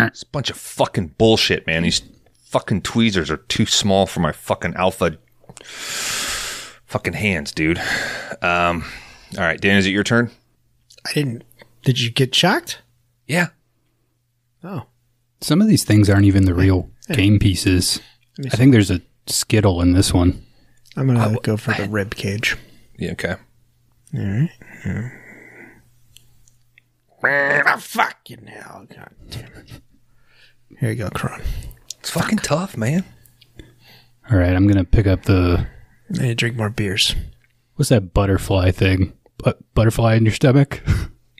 It's a bunch of fucking bullshit, man. These fucking tweezers are too small for my fucking alpha fucking hands, dude. All right, Dan, is it your turn? I didn't. Did you get shocked? Yeah. Oh. Some of these things aren't even the real game pieces. I think there's a Skittle in this one. I'm going to go for the rib cage. Yeah, okay. All right. Oh, fucking hell. God damn it. Here you go, Kron. It's fucking tough, man. All right, I'm going to pick up the... I need to drink more beers. What's that butterfly thing? Butterfly in your stomach?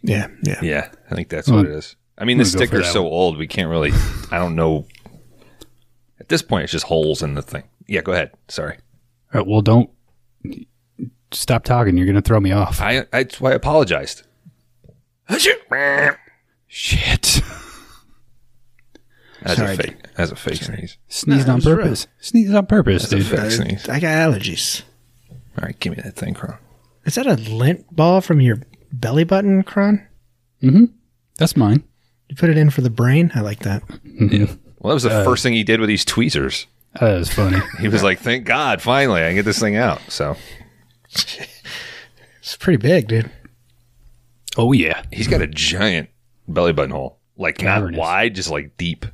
Yeah. Yeah, I think that's what it is. I mean, the sticker's so old, we can't really... I don't know. At this point, it's just holes in the thing. Yeah, go ahead. Sorry. All right, well, don't... Stop talking. You're going to throw me off. That's why I apologized. Shit. That's Sorry, a fake sneeze. Sneezed on purpose. Sneezed on purpose, That's dude. a fake sneeze. I got allergies. All right, give me that thing, Kron. Is that a lint ball from your belly button, Kron? Mm-hmm. That's mine. You put it in for the brain? I like that. Yeah. Well, that was the first thing he did with these tweezers. That was funny. He was like, thank God, finally, I can get this thing out. So It's pretty big, dude. Oh, yeah. he's got a giant belly button hole. Like, not wide, just like deep.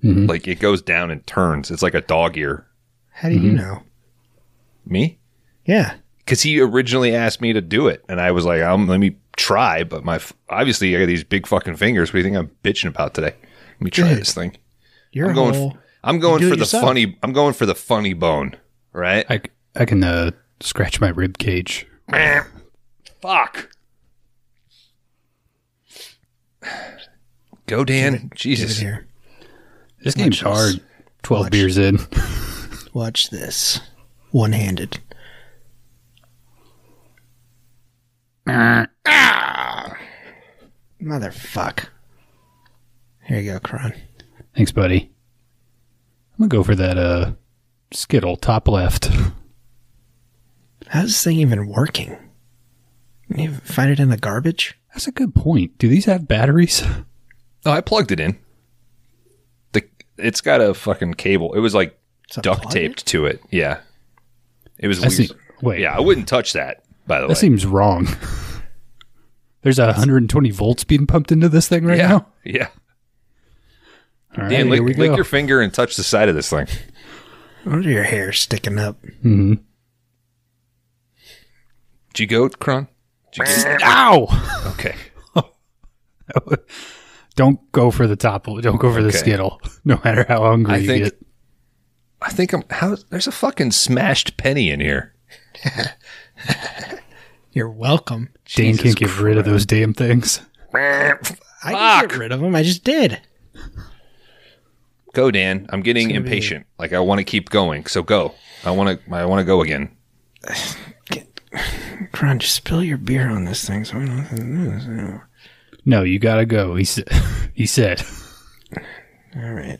Mm-hmm. Like, it goes down and turns. It's like a dog ear. How do you know? Me? Yeah. Because he originally asked me to do it. And I was like, let me try. But obviously, I got these big fucking fingers. What do you think I'm bitching about today? Let me try this thing. I'm going for the funny. I'm going for the funny bone, right? I can scratch my rib cage. Fuck. Go, Dan. Jesus. Give it here. This game's hard. 12 beers in. Watch this. One-handed. Motherfuck. Here you go, Kron. Thanks, buddy. I'm going to go for that Skittle, top left. How's this thing even working? You find it in the garbage? That's a good point. Do these have batteries? Oh, I plugged it in. It's got a fucking cable. It was like duct taped to it. Yeah. It was weird. Wait. Yeah, I wouldn't touch that, by the way. That seems wrong. There's 120 volts being pumped into this thing right now? Yeah. All right, Dan, here we go. lick your finger and touch the side of this thing. What are your hair sticking up? Mm-hmm. Did you go, Kron? Ow! Okay. Don't go for the top. Don't go for the Skittle. No matter how hungry you get. I think there's a fucking smashed penny in here. You're welcome. Dan can't get rid of those damn things. I can get rid of them. I just did. Go, Dan. I'm getting impatient. Like, I want to keep going. So go. I want to go again. Kron, just spill your beer on this thing. So No, you gotta go. He said. All right.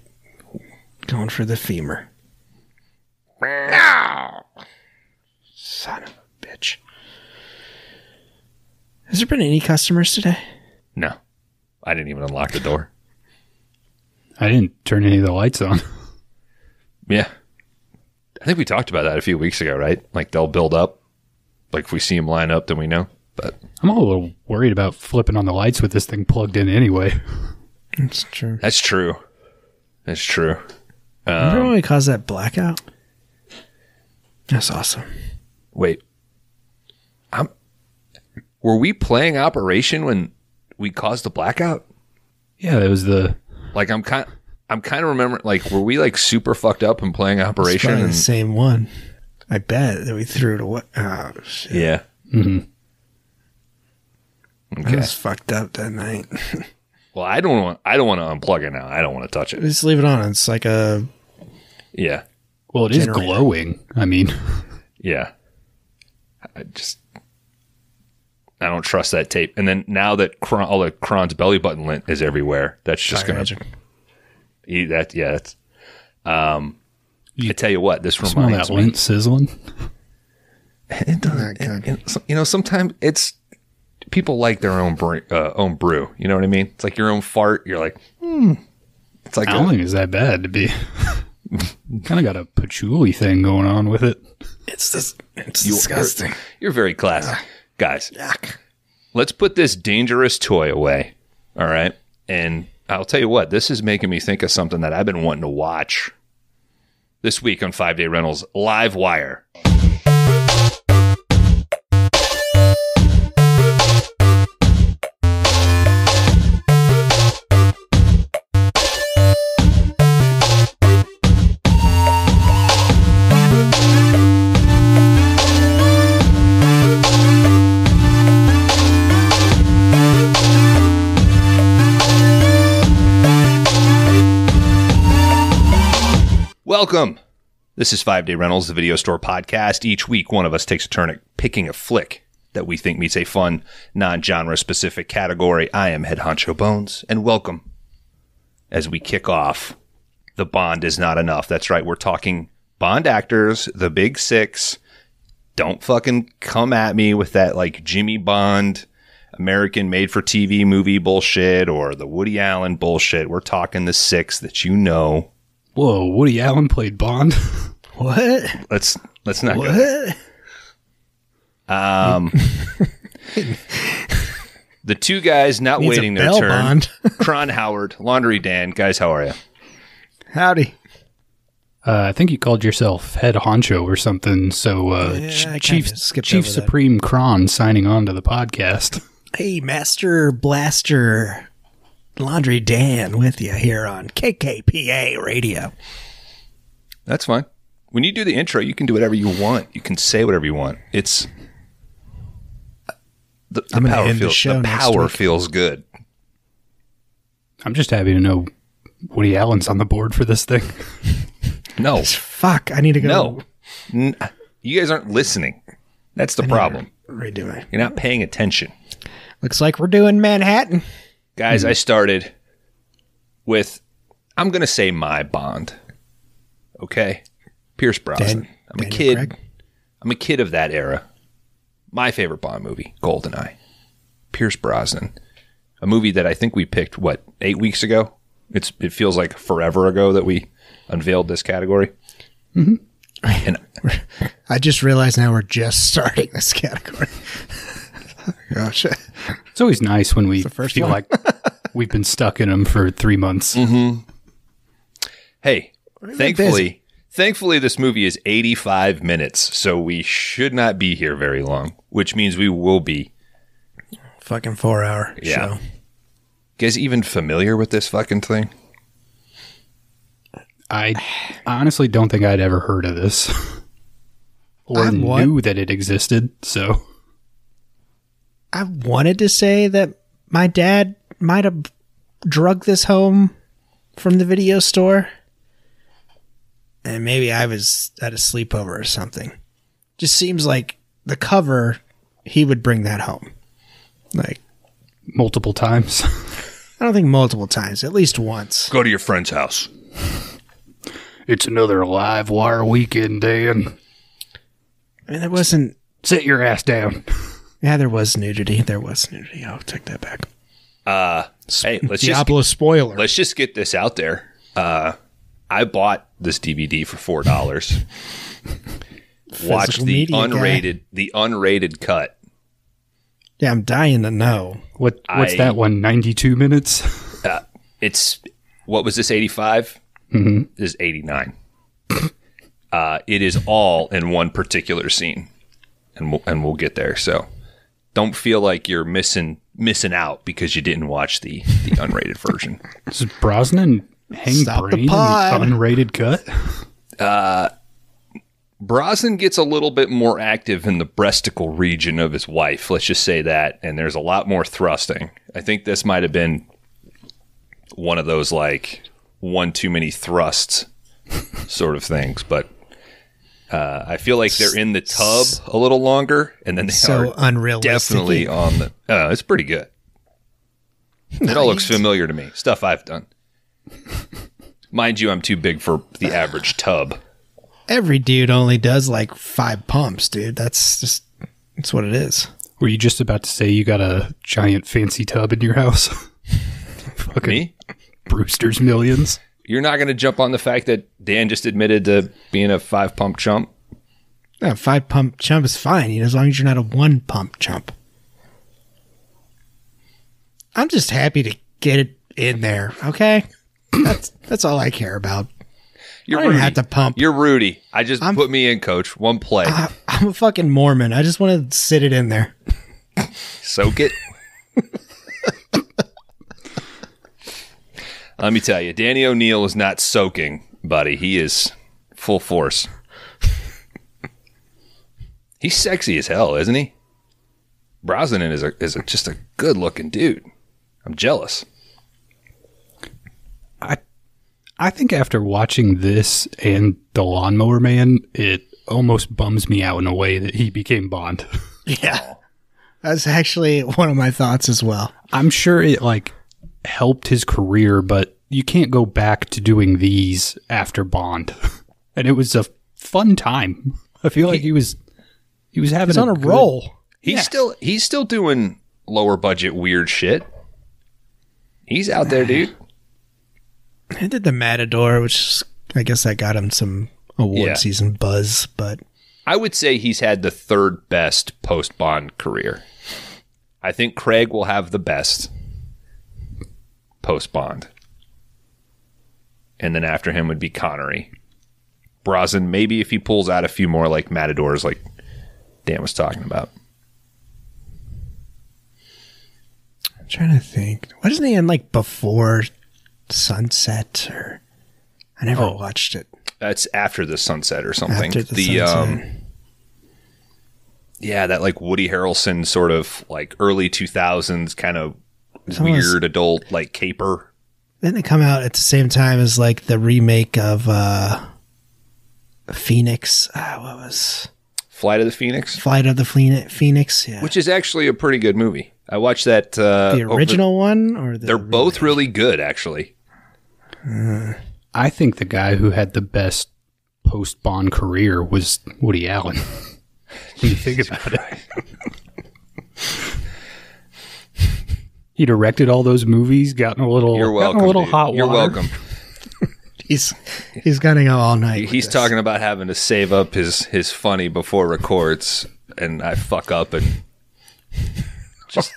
Going for the femur. Son of a bitch. Has there been any customers today? No. I didn't even unlock the door. I didn't turn any of the lights on. Yeah. I think we talked about that a few weeks ago, right? Like, they'll build up. Like, if we see them line up, then we know. But I'm a little worried about flipping on the lights with this thing plugged in anyway. That's true. That's true. Remember when we caused that blackout? That's awesome. Wait. Were we playing Operation when we caused the blackout? Yeah, that was the... Like, I'm kind of remembering, like, were we, like, super fucked up and playing Operation? It's the same one. I bet that we threw it away. Oh, shit. Yeah. Mm-hmm. Okay. I was fucked up that night. Well, I don't want to unplug it now. I don't want to touch it. Just leave it on. It's like a... Yeah. Well, it is glowing. I mean... Yeah. I don't trust that tape. And then now that all the Kron's belly button lint is everywhere, that's just going to eat that. Yeah. That's, I tell you what, this reminds me. Lint sizzling? It doesn't. Sometimes it's people like their own brew. You know what I mean? It's like your own fart. You're like, It's like I don't think it's that bad to be. Kind of got a patchouli thing going on with it. It's disgusting. You're very classy. Guys, Yuck. let's put this dangerous toy away. All right? And I'll tell you what, this is making me think of something that I've been wanting to watch this week on 5 Day Rentals Live Wire. Welcome. This is 5 Day Rentals, the video store podcast. Each week, one of us takes a turn at picking a flick that we think meets a fun, non-genre specific category. I am Head Honcho Bones, and welcome as we kick off The Bond Is Not Enough. That's right, we're talking Bond actors, the big six. Don't fucking come at me with that like Jimmy Bond, American made-for-TV movie bullshit or the Woody Allen bullshit. We're talking the six that you know. Whoa, Woody Allen played Bond? What? Let's not go there. The two guys not Needs waiting a their bail turn. bond. Kron Howard, Laundry Dan. Guys, how are you? Howdy. I think you called yourself Head Honcho or something. So, I Chief kinda skipped over that. Supreme Kron signing on to the podcast. Hey, Master Blaster Laundry Dan with you here on KKPA Radio. That's fine. When you do the intro, you can do whatever you want. You can say whatever you want. It's the I'm gonna power end the feels show the next power week. feels good. I'm just happy to know Woody Allen's on the board for this thing. No, Fuck, I need to go. no, you guys aren't listening. That's the problem. Redo it. You're not paying attention. Looks like we're doing Manhattan. Guys, I started with, I'm going to say my Bond. Okay? Pierce Brosnan. I'm a Daniel kid. Craig. I'm a kid of that era. My favorite Bond movie, GoldenEye. Pierce Brosnan. A movie that I think we picked, 8 weeks ago? It feels like forever ago that we unveiled this category. Mm-hmm. And I just realized now we're just starting this category. Gosh. It's always nice when we first feel one. like we've been stuck in them for 3 months. hey, thankfully, this movie is 85 minutes, so we should not be here very long, which means we will be. Fucking 4-hour Yeah. show. You guys even familiar with this fucking thing? I honestly don't think I'd ever heard of this or what? knew that it existed. So I wanted to say that my dad might have drugged this home from the video store. And maybe I was at a sleepover or something. Just seems like the cover, he would bring that home. Like, multiple times. I don't think multiple times, at least once. Go to your friend's house. It's another live wire weekend, Dan. I mean, there wasn't. Sit your ass down. Yeah, there was nudity. I'll take that back. Hey, Diablo spoiler. let's just get this out there. I bought this DVD for $4. Watched the media unrated cut. Yeah, I'm dying to know. What's that one? 92 minutes? It's what was this, 85? Mm-hmm. This is 89. It is all in one particular scene, and we'll get there. So don't feel like you're missing out because you didn't watch the unrated version. Does Brosnan hang Stop the brain in the pod. unrated cut? Brosnan gets a little bit more active in the breasticle region of his wife. Let's just say that, and there's a lot more thrusting. I think this might have been one of those like one too many thrusts sort of things, but I feel like they're in the tub a little longer, and then they So are unrealistic. definitely on the. It's pretty good. It all looks familiar to me. Stuff I've done. Mind you, I'm too big for the average tub. Every dude only does like 5 pumps, dude. That's what it is. Were you just about to say you got a giant fancy tub in your house? Me? Brewster's Millions. You're not going to jump on the fact that Dan just admitted to being a 5-pump chump? A 5-pump chump is fine, as long as you're not a 1-pump chump. I'm just happy to get it in there, okay? That's all I care about. You're I don't Rudy. have to pump. You're Rudy. Put me in, coach. One play. I'm a fucking Mormon. I just want to sit it in there. Soak it. Let me tell you, Danny O'Neill is not soaking, buddy. He is full force. He's sexy as hell, isn't he? Brosnan is just a good-looking dude. I'm jealous. I think after watching this and The Lawnmower Man, it almost bums me out in a way that he became Bond. Yeah. That's actually one of my thoughts as well. I'm sure it helped his career, but you can't go back to doing these after Bond. And it was a fun time. I feel like he was having on a roll. He's still doing lower budget weird shit. He's out there, dude. He did the Matador, which I guess that got him some award season buzz, but I would say he's had the third best post-Bond career. I think Craig will have the best post-Bond. And then after him would be Connery. Brosnan, maybe if he pulls out a few more like Matadors like Dan was talking about. I'm trying to think. Wasn't he in Before Sunset? Or I never watched it. That's After the Sunset or something. After the Sunset. Yeah, that Woody Harrelson sort of early 2000s kind of weird adult caper. Didn't it come out at the same time as the remake of Phoenix? What was Flight of the Phoenix? Flight of the Phoenix, yeah. Which is actually a pretty good movie. I watched that. The original one? Or they're both really good, actually. I think the guy who had the best post-Bond career was Woody Allen. When you think about it. He directed all those movies, gotten a little hot water. You're welcome. He's gonna go all night. He's talking about having to save up his funny before records, and I fuck up and just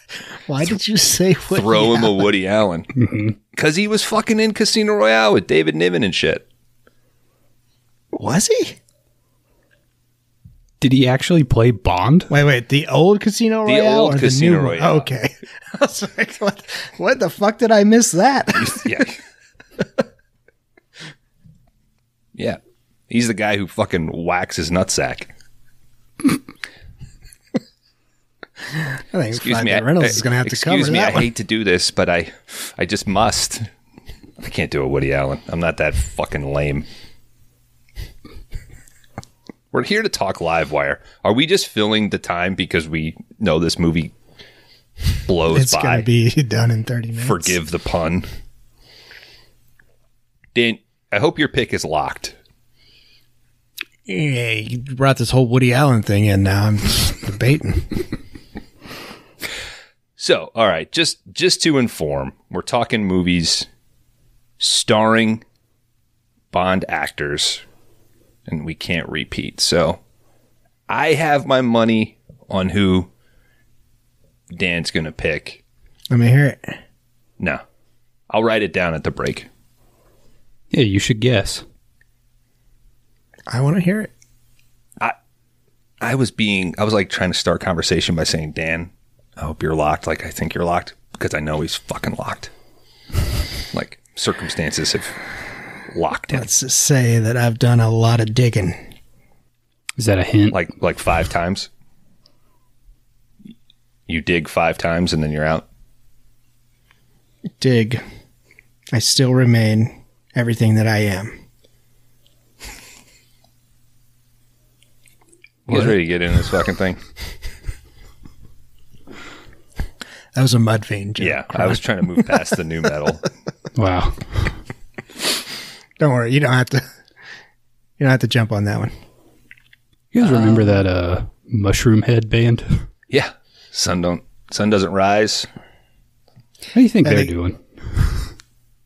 why did you say Woody throw him Allen? a Woody Allen? Because he was fucking in Casino Royale with David Niven and shit. Was he? Did he actually play Bond? Wait, the old Casino Royale? The old or Casino the new Royale. One? Okay. I was like, what the fuck did I miss that? Yeah. Yeah. He's the guy who fucking whacks his nutsack. I think Excuse me, Reynolds is going to have to cover excuse me, that I one. hate to do this, but I just must. I can't do a Woody Allen. I'm not that fucking lame. We're here to talk Livewire. Are we just filling the time because we know this movie blows It's by? going to be done in 30 minutes. Forgive the pun. Dan, I hope your pick is locked. Yeah, you brought this whole Woody Allen thing in now. I'm just debating. So, all right, just to inform, we're talking movies starring Bond actors, and we can't repeat. So, I have my money on who Dan's going to pick. Let me hear it. No, I'll write it down at the break. Yeah, you should guess. I want to hear it. I was trying to start conversation by saying, Dan, I hope you're locked. I think you're locked because I know he's fucking locked. Circumstances have locked him. Let's just say that I've done a lot of digging. Is that a hint? Like 5 times? You dig 5 times and then you're out? Dig. I still remain everything that I am. You guys ready to get into this fucking thing? That was a Mudvayne joke. Yeah, I was trying to move past the new metal. Wow. Don't worry, you don't have to jump on that one. You guys remember that Mushroom Head band? Yeah. Sun doesn't rise. How do you think they're doing?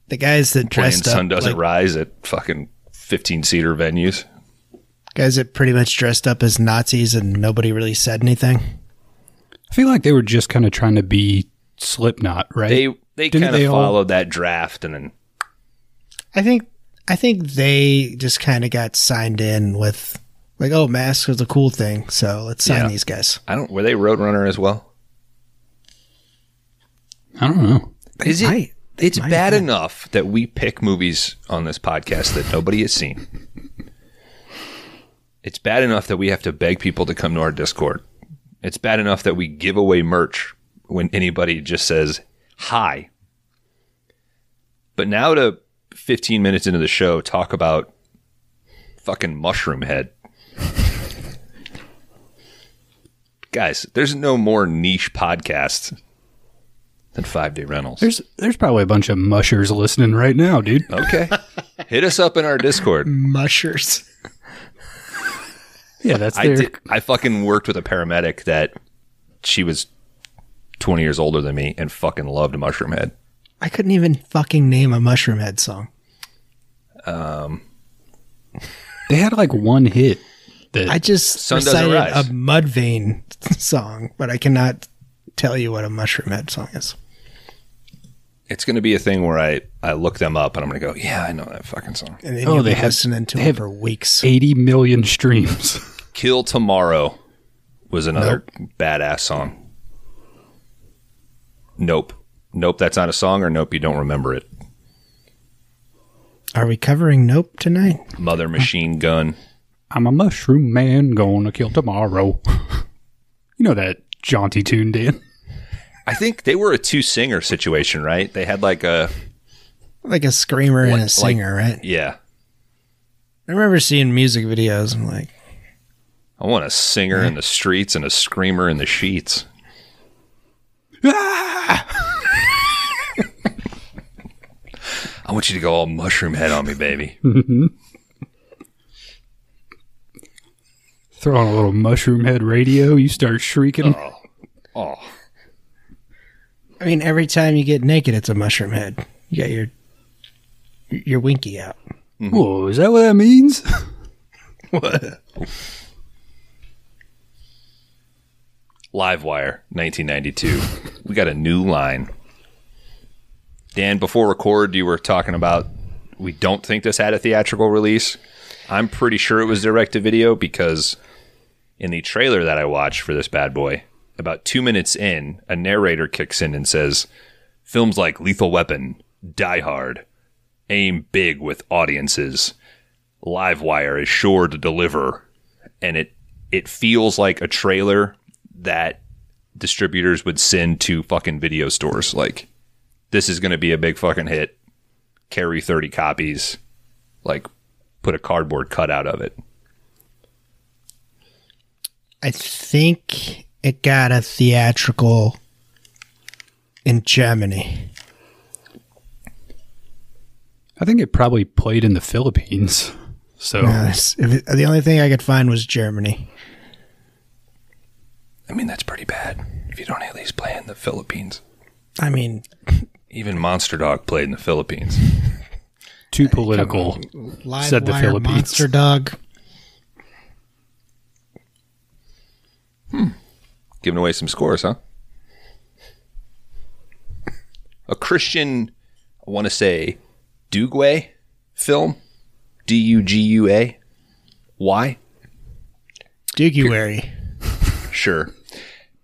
The guys that playing dressed up Sun Doesn't Rise at fucking 15-seater venues. Guys that pretty much dressed up as Nazis and nobody really said anything. I feel like they were just kind of trying to be Slipknot, right? They kind of followed that draft, and then I think they just kind of got signed in with like, oh, masks was a cool thing, so let's sign these guys. Were they Roadrunner as well? I don't know. It's bad enough that we pick movies on this podcast that nobody has seen. It's bad enough that we have to beg people to come to our Discord. It's bad enough that we give away merch when anybody just says hi. But now to 15 minutes into the show, talk about fucking Mushroom Head. Guys, there's no more niche podcast than 5 Day Rentals. There's probably a bunch of mushers listening right now, dude. Okay. Hit us up in our Discord. Mushers. Yeah, that's I fucking worked with a paramedic that she was 20 years older than me and fucking loved Mushroom Head. I couldn't even fucking name a Mushroom Head song. They had like one hit. I just Sun Doesn't recited Rise. a Mudvayne song, but I cannot tell you what a Mushroom Head song is. It's going to be a thing where I look them up and I'm going to go, yeah, I know that fucking song. And then you'll be listening to it for weeks. 80 million streams. Kill Tomorrow was another badass song. Nope. Nope, that's not a song, or nope, you don't remember it. Are we covering Nope tonight? Mother Machine Gun. I'm a mushroom man, gonna kill tomorrow. You know that jaunty tune, Dan? I think they were a 2-singer situation, right? They had like a screamer and a singer, right? Yeah. I remember seeing music videos. I'm like, I want a singer in the streets and a screamer in the sheets. Ah! I want you to go all Mushroom Head on me, baby. Throw on a little Mushroom Head radio, you start shrieking. Oh. I mean, every time you get naked, it's a Mushroom Head. You got your winky out. Mm-hmm. Whoa, is that what that means? What? Livewire, 1992. We got a new line. Dan, before record, you were talking about we don't think this had a theatrical release. I'm pretty sure it was direct-to-video because in the trailer that I watched for this bad boy, about 2 minutes in, a narrator kicks in and says, films like Lethal Weapon, Die Hard, aim big with audiences. Livewire is sure to deliver. And it feels like a trailer that distributors would send to fucking video stores. Like, this is going to be a big fucking hit. Carry 30 copies. Like, put a cardboard cutout of it. I think it got a theatrical in Germany. I think it probably played in the Philippines. So the only thing I could find was Germany. I mean, that's pretty bad if you don't at least play in the Philippines. I mean, even Monster Dog played in the Philippines. Too political, said the Philippines. Monster Dog. Giving away some scores, huh? A Christian, I want to say, Dugway film. D-U-G-U-A. Why? Duguary. Sure.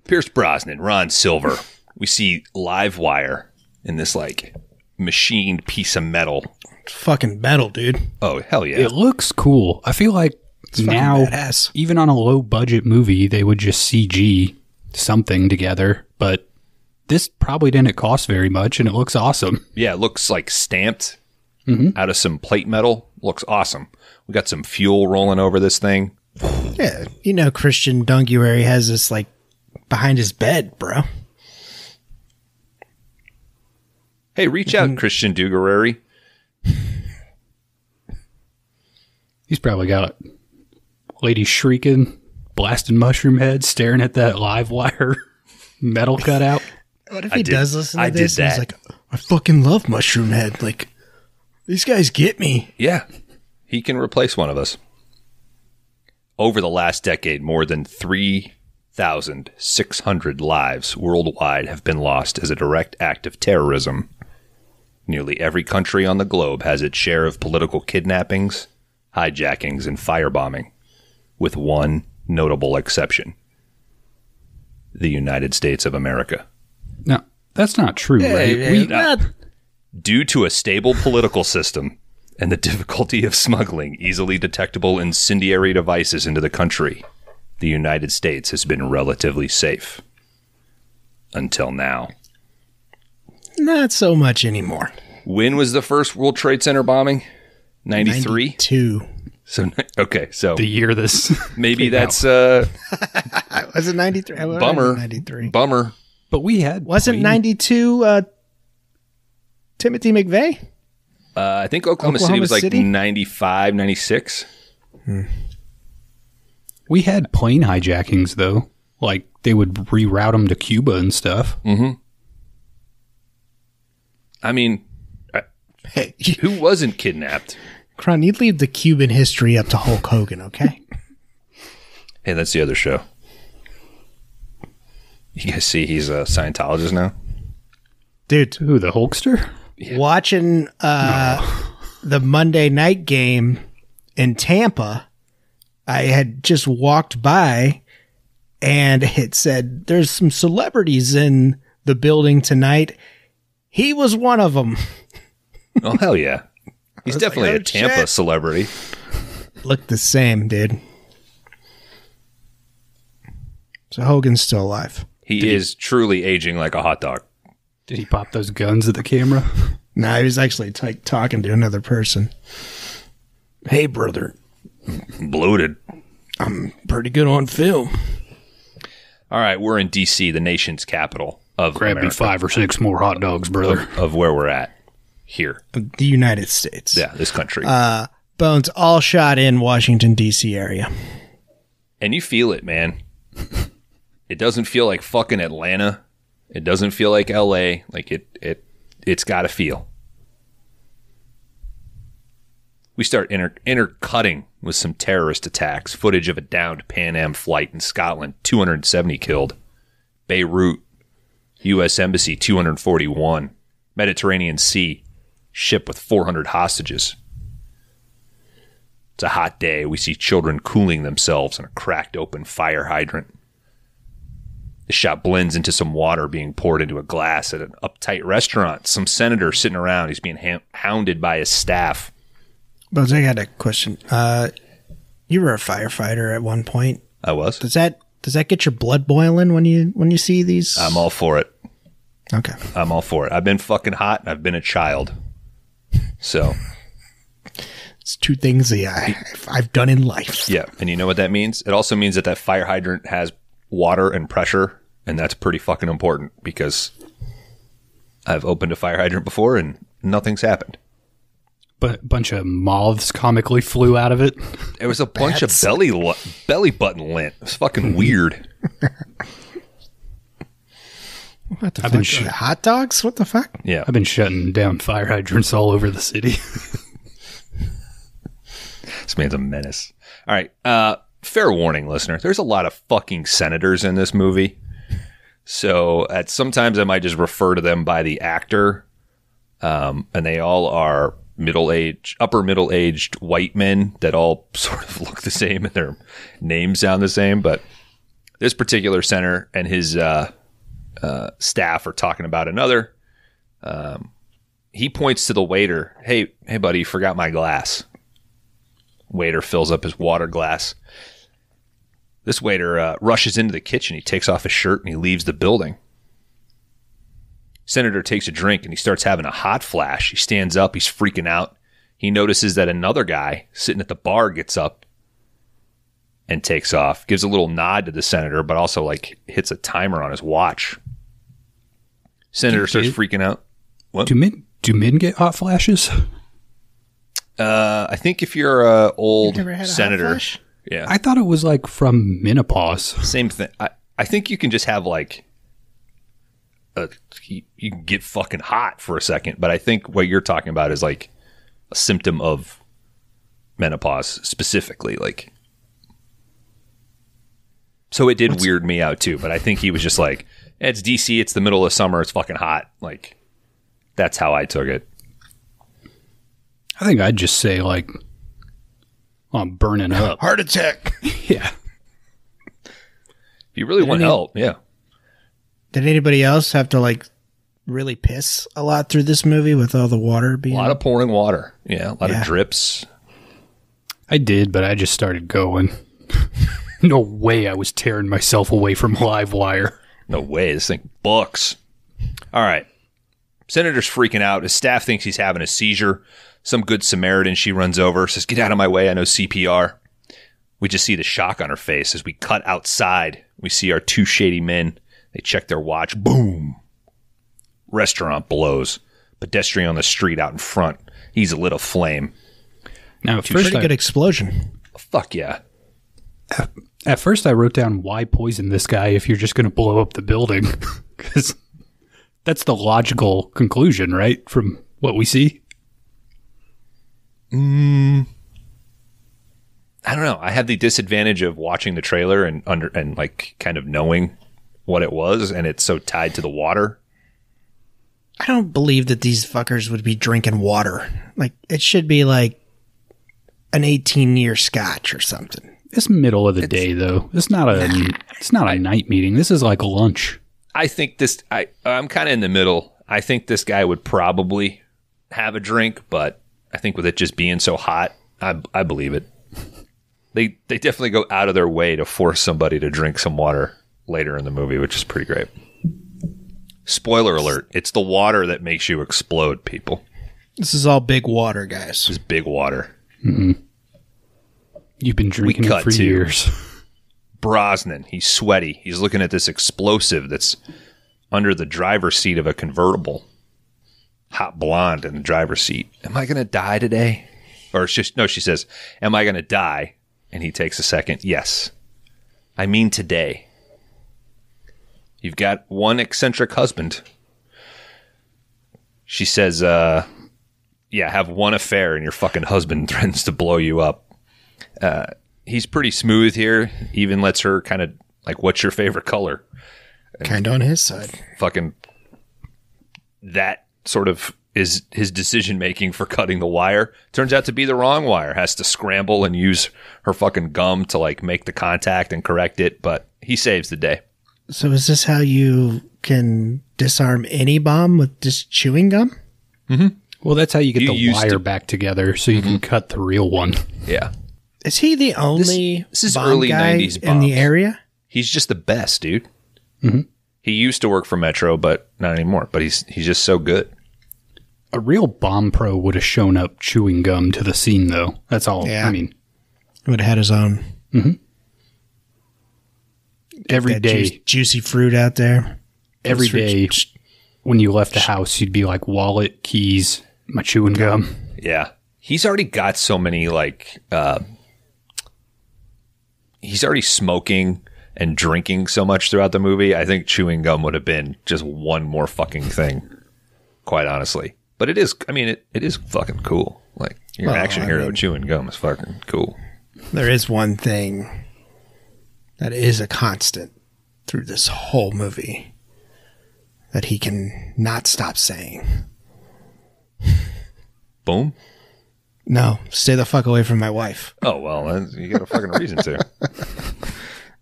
Pierce Brosnan, Ron Silver. We see Livewire in this, like, machined piece of metal. It's fucking metal, dude. Oh, hell yeah. It looks cool. I feel like now, badass. even on a low-budget movie, they would just CG something together. But this probably didn't cost very much, and it looks awesome. Yeah, it looks like stamped out of some plate metal. Looks awesome. We got some fuel rolling over this thing. Yeah, you know Christian Dunguary has this, like, behind his bed, bro. Hey, reach out, Christian Dugarary. He's probably got ladies shrieking, blasting Mushroom Head, staring at that live wire metal cutout. What if he does listen to I this did and he's that. like, I fucking love Mushroom Head. Like, These guys get me. Yeah, he can replace one of us. Over the last decade, more than 3,600 lives worldwide have been lost as a direct act of terrorism. Nearly every country on the globe has its share of political kidnappings, hijackings, and firebombing, with one notable exception: the United States of America. No, that's not true, right? Due to a stable political system and the difficulty of smuggling easily detectable incendiary devices into the country, the United States has been relatively safe. Until now. Not so much anymore. When was the first World Trade Center bombing? 93? 92. So, okay, so The year this maybe that's Was it 93? bummer. 93. Bummer. But we had Wasn't 92 Timothy McVeigh? I think Oklahoma City was like City? 95, 96. We had plane hijackings though. Like they would reroute them to Cuba and stuff. Mm-hmm. I mean, Hey, who wasn't kidnapped? Kron, you'd leave the Cuban history up to Hulk Hogan, okay? Hey, that's the other show. You guys see he's a Scientologist now? Dude, Who, the Hulkster? watching the Monday night game in Tampa, I had just walked by and it said, there's some celebrities in the building tonight. He was one of them. Oh, hell yeah. He's definitely like, a Tampa shit. celebrity. Looked the same, dude. So Hogan's still alive. He is truly aging like a hot dog. Did he pop those guns at the camera? No, he was actually talking to another person. Hey, brother, Bloated. I'm pretty good on film. All right, we're in D.C., the nation's capital of Grab me America, 5 or 6 more hot dogs, brother. of where we're at here. The United States. Yeah, this country. Bones all shot in Washington, D.C. area. And you feel it, man. It doesn't feel like fucking Atlanta. It doesn't feel like L.A. Like it's got to feel. We start intercutting with some terrorist attacks. Footage of a downed Pan Am flight in Scotland, 270 killed. Beirut, U.S. Embassy, 241. Mediterranean Sea, ship with 400 hostages. It's a hot day. We see children cooling themselves in a cracked open fire hydrant. The shot blends into some water being poured into a glass at an uptight restaurant. Some senator sitting around. He's being hounded by his staff. Bones, I got a question. You were a firefighter at one point. I was. Does that get your blood boiling when you see these? I'm all for it. Okay. I'm all for it. I've been fucking hot and I've been a child. So, It's two things I've done in life. yeah. And you know what that means? It also means that fire hydrant has water and pressure, and that's pretty fucking important because I've opened a fire hydrant before and nothing's happened. But a bunch of moths comically flew out of it. There was a bunch of belly button lint. It was fucking weird. What the I've been fuck? Hot dogs? What the fuck? Yeah. I've been shutting down fire hydrants all over the city. This man's a menace. All right. Fair warning, listener. There's a lot of fucking senators in this movie. So sometimes I might just refer to them by the actor. And they all are upper middle-aged white men that all sort of look the same and their names sound the same. But this particular senator and his staff are talking about another. He points to the waiter. Hey, buddy, you forgot my glass. Waiter fills up his water glass. This waiter rushes into the kitchen. He takes off his shirt and he leaves the building. Senator takes a drink and he starts having a hot flash. He stands up. He's freaking out. He notices that another guy sitting at the bar gets up and takes off. Gives a little nod to the senator, but also like hits a timer on his watch. Senator starts freaking out. What? Do men get hot flashes? I think if you're a old Never had a hot senator, flash? yeah, I thought it was like from menopause. same thing. I think you can just have like you can get fucking hot for a second, but I think what you're talking about is like a symptom of menopause specifically. Like, so it did weird me out too. But I think he was just like, it's DC. It's the middle of summer. It's fucking hot. Like, that's how I took it. I think I'd just say like, well, I'm burning up. Heart attack. Yeah. If you really want help, yeah. Did anybody else have to like really piss a lot through this movie with all the water being? A lot of pouring water. Yeah, a lot of drips. I did, but I just started going. No way I was tearing myself away from live wire. No way. This thing books. All right. Senator's freaking out. His staff thinks he's having a seizure. Some good Samaritan she runs over, says, get out of my way. I know CPR. We just see the shock on her face as we cut outside. We see our two shady men. They check their watch. Boom. Restaurant blows. Pedestrian on the street out in front. He's lit a flame. Now, Pretty good explosion. Fuck yeah. At first I wrote down, why poison this guy if you're just going to blow up the building? Because that's the logical conclusion, right? From what we see. I don't know. I had the disadvantage of watching the trailer and like kind of knowing what it was, and it's so tied to the water. I don't believe that these fuckers would be drinking water. Like, it should be like an 18-year scotch or something. It's middle of the day, though. It's not a night meeting. This is like lunch. I think I'm kind of in the middle. I think this guy would probably have a drink, but I think with it just being so hot, I believe it. They definitely go out of their way to force somebody to drink some water later in the movie, which is pretty great. Spoiler alert, it's the water that makes you explode, people. This is all big water, guys. This is big water. Mm-hmm. You've been drinking it for years. Brosnan, he's sweaty. He's looking at this explosive that's under the driver's seat of a convertible. Hot blonde in the driver's seat. Am I going to die today? Or she says, am I going to die? And he takes a second. Yes. I mean today. You've got one eccentric husband. She says, have one affair and your fucking husband threatens to blow you up. He's pretty smooth here. Even lets her kind of like, what's your favorite color? Kind of on his side. Fucking that sort of is his decision making for cutting the wire. Turns out to be the wrong wire. Has to scramble and use her fucking gum to like make the contact and correct it. But he saves the day. So is this how you can disarm any bomb with just chewing gum? Mm-hmm. Well, that's how you get the wire back together so you can cut the real one. Yeah. Is he the only this is bomb early guy 90s in the bombs. area? He's just the best, dude. Mm-hmm. He used to work for Metro, but not anymore. But he's just so good. A real bomb pro would have shown up chewing gum to the scene, though. That's all. Yeah. I mean, he would have had his own. Mm-hmm. Every day, juicy fruit out there. Every day, when you left the house, you'd be like, wallet, keys, my chewing gum. Yeah, he's already got so many like. He's already smoking and drinking so much throughout the movie. I think chewing gum would have been just one more fucking thing, quite honestly. But it is. I mean, it is fucking cool. Like you're an action hero chewing gum is fucking cool. There is one thing that is a constant through this whole movie that he can not stop saying. Boom. No, stay the fuck away from my wife. Oh, well, you got a fucking reason to.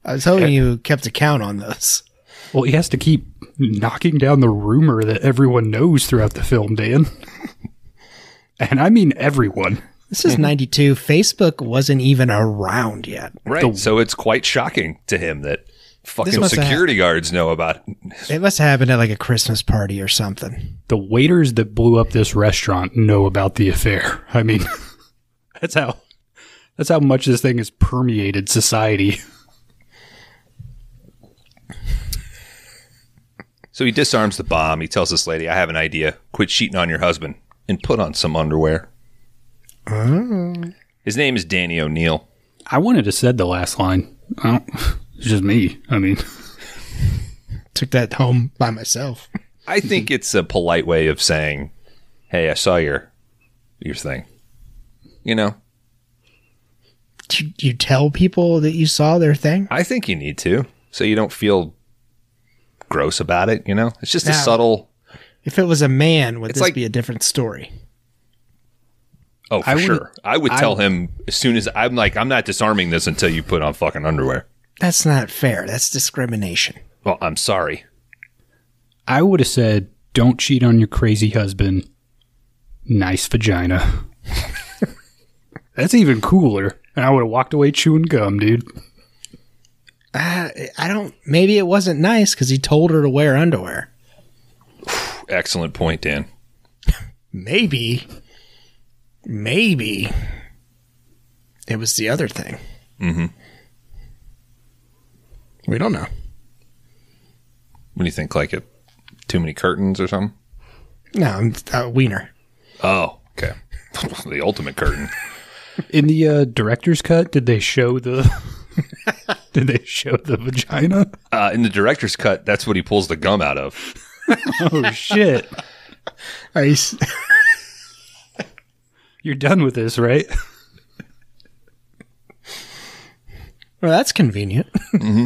I was hoping you kept a count on those. Well, he has to keep knocking down the rumor that everyone knows throughout the film, Dan. And I mean everyone. This is 92. Facebook wasn't even around yet. Right. So it's quite shocking to him that fucking security guards know about it. It must have happened at like a Christmas party or something. The waiters that blew up this restaurant know about the affair. I mean, that's how much this thing has permeated society. So he disarms the bomb. He tells this lady, I have an idea. Quit cheating on your husband and put on some underwear. Oh. His name is Danny O'Neill. I wanted to said the last line. It's just me. I mean, took that home by myself. I think it's a polite way of saying, hey, I saw your thing. you know. You tell people that you saw their thing? I think you need to, so you don't feel gross about it, you know? It's just a subtle... If it was a man, would this like, be a different story? Oh, for sure. I would tell him as soon as... I'm like, I'm not disarming this until you put on fucking underwear. That's not fair. That's discrimination. Well, I'm sorry. I would have said, don't cheat on your crazy husband. Nice vagina. That's even cooler. And I would have walked away chewing gum, dude. I don't... Maybe it wasn't nice because he told her to wear underwear. Excellent point, Dan. Maybe it was the other thing. Mm-hmm. We don't know. What do you think? Like too many curtains or something? No, wiener. Oh, okay. The ultimate curtain. In the director's cut, did they show the vagina? In the director's cut, that's what he pulls the gum out of. Oh shit! You're done with this, right? Well, that's convenient. Mm-hmm.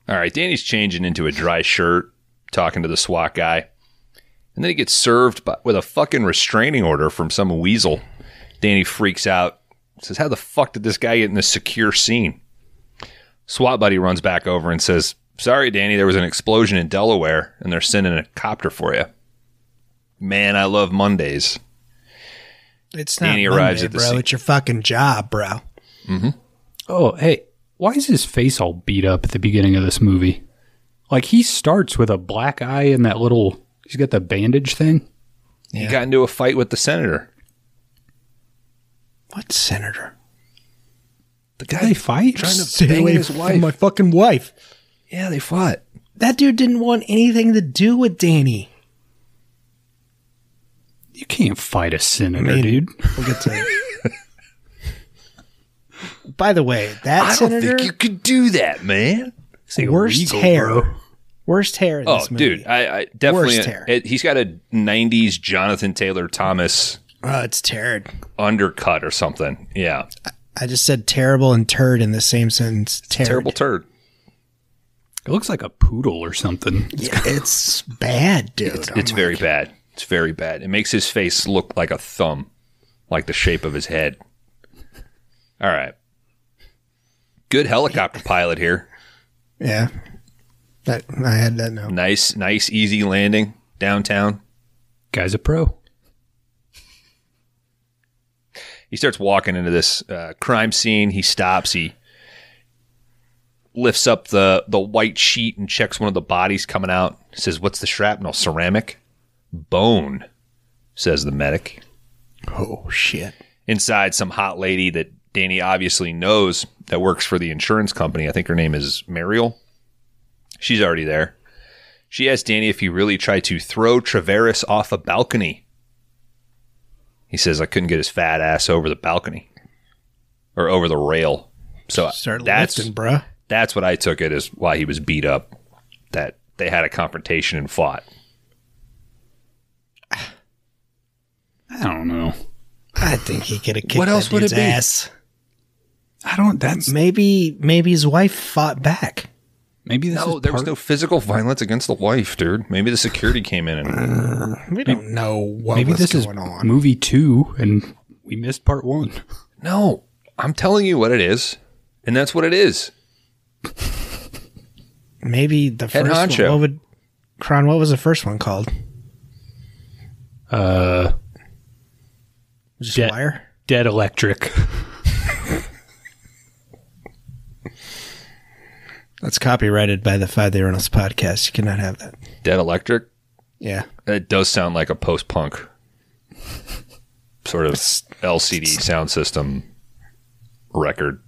All right, Danny's changing into a dry shirt, talking to the SWAT guy. And then he gets served with a fucking restraining order from some weasel. Danny freaks out, says, how the fuck did this guy get in this secure scene? SWAT buddy runs back over and says, sorry, Danny, there was an explosion in Delaware, and they're sending a copter for you. Man, I love Mondays. It's not Danny Monday, arrives at the bro. scene. It's your fucking job, bro. Mm-hmm. Oh, hey, why is his face all beat up at the beginning of this movie? Like, he starts with a black eye and that little... He's got the bandage thing. Yeah. He got into a fight with the senator. What senator? The guy they fight? Trying to Stay bang away his from wife. my fucking wife. Yeah, they fought. That dude didn't want anything to do with Danny. You can't fight a senator, dude. We'll get to it. By the way, that I senator... don't think you could do that, man. Worst illegal, hair. bro. Worst hair in this movie. Dude, I definitely... Worst hair. He's got a 90s Jonathan Taylor Thomas It's terrible. undercut or something. Yeah. I just said terrible and turd in the same sentence. Terrible turd. It looks like a poodle or something. Yeah, it's bad, dude. It's very bad. It's very bad. It makes his face look like a thumb, like the shape of his head. All right. Good helicopter pilot here. Yeah. I had that note. Nice, easy landing downtown. Guy's a pro. He starts walking into this crime scene. He stops. He lifts up the white sheet and checks one of the bodies coming out. Says, what's the shrapnel? Ceramic? Bone, says the medic. Oh, shit. Inside, some hot lady that Danny obviously knows that works for the insurance company. I think her name is Mariel. She's already there. She asks Danny if he really tried to throw Traveris off a balcony. He says, I couldn't get his fat ass over the balcony. Or over the rail. So Start lifting, bruh. That's what I took it as why he was beat up. That they had a confrontation and fought. I don't know. I think he could have kicked What else that would dude's it be? ass. I don't. That's Maybe his wife fought back. maybe this. No, is there was part- no physical violence against the wife, dude. Maybe the security came in and... We don't know what Maybe was this is going on. movie 2, and we missed part 1. No, I'm telling you what it is. And that's what it is. Maybe the Head first honcho. one. Kron, what was the first one called? Just Dead- Wire? Dead Electric. That's copyrighted by the 5 Day Rentals podcast. You cannot have that. Dead Electric? Yeah. It does sound like a post-punk sort of LCD sound system record.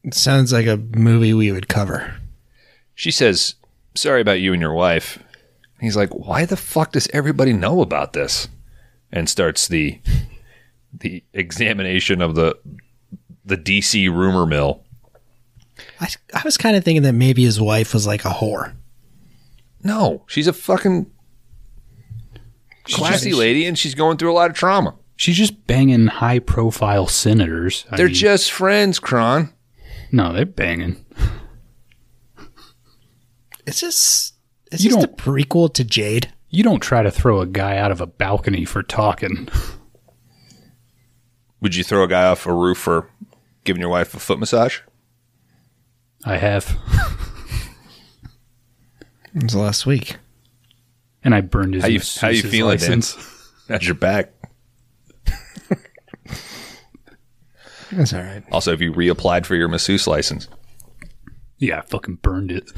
It sounds like a movie we would cover. She says, sorry about you and your wife. He's like, why the fuck does everybody know about this? And starts the examination of the DC rumor mill. I was kind of thinking that maybe his wife was like a whore. No, she's a fucking classy lady, and she's going through a lot of trauma. She's just banging high-profile senators. They're just friends, Kron. No, they're banging. It's just a prequel to Jade. You don't try to throw a guy out of a balcony for talking. Would you throw a guy off a roof for giving your wife a foot massage? I have. It was last week. And I burned his How you feeling, license. Dan? How's your back? That's all right. Also, have you reapplied for your masseuse license? Yeah, I fucking burned it.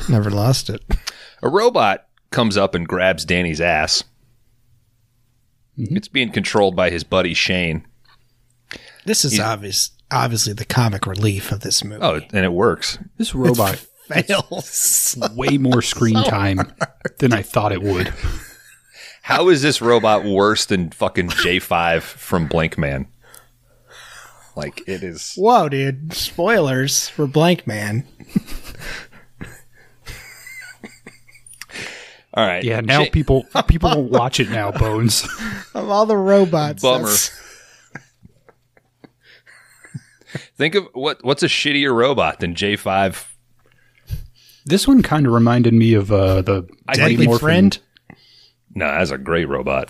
Never lost it. A robot comes up and grabs Danny's ass. Mm-hmm. It's being controlled by his buddy Shane. This is obviously the comic relief of this movie. Oh, and it works. This robot fails way more screen time than I thought it would. How is this robot worse than fucking J5 from Blank Man? Like, it is... Whoa, dude. Spoilers for Blank Man. All right. Yeah, now people won't watch it now, Bones. Of all the robots. Bummer. Think of what's a shittier robot than J5? This one kind of reminded me of the Deadly Friend. No, that's a great robot.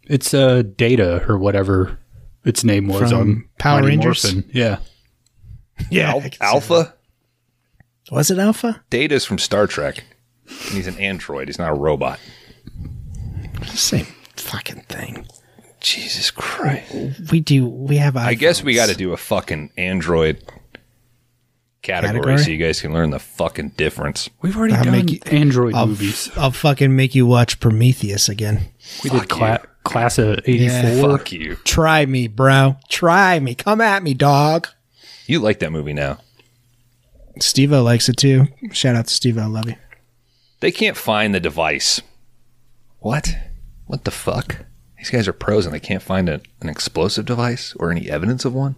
It's Data or whatever its name was from on Power Mighty Rangers. Morphin. Yeah. Yeah. Alpha? Was it Alpha? Data's from Star Trek. And he's an android. He's not a robot. Same fucking thing. Jesus Christ. We have iPhones. I guess we got to do a fucking android category so you guys can learn the fucking difference. We've already done Android movies. I'll fucking make you watch Prometheus again. We did Class of 84. Yeah, fuck you. Try me, bro. Try me. Come at me, dog. You like that movie now. Steve-O likes it too. Shout out to Steve-O. Love you. They can't find the device. What? What the fuck? These guys are pros and they can't find an explosive device or any evidence of one?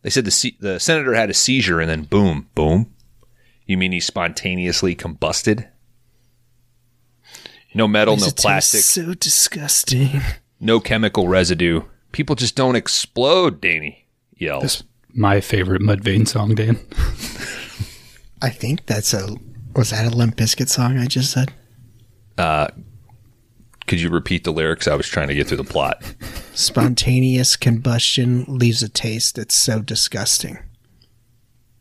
They said the senator had a seizure and then boom, boom. You mean he spontaneously combusted? No metal, no plastic. So disgusting. No chemical residue. People just don't explode, Danny yells. That's my favorite Mudvayne song, Dan. I think was that a Limp Bizkit song I just said? Could you repeat the lyrics? I was trying to get through the plot. Spontaneous combustion leaves a taste that's so disgusting.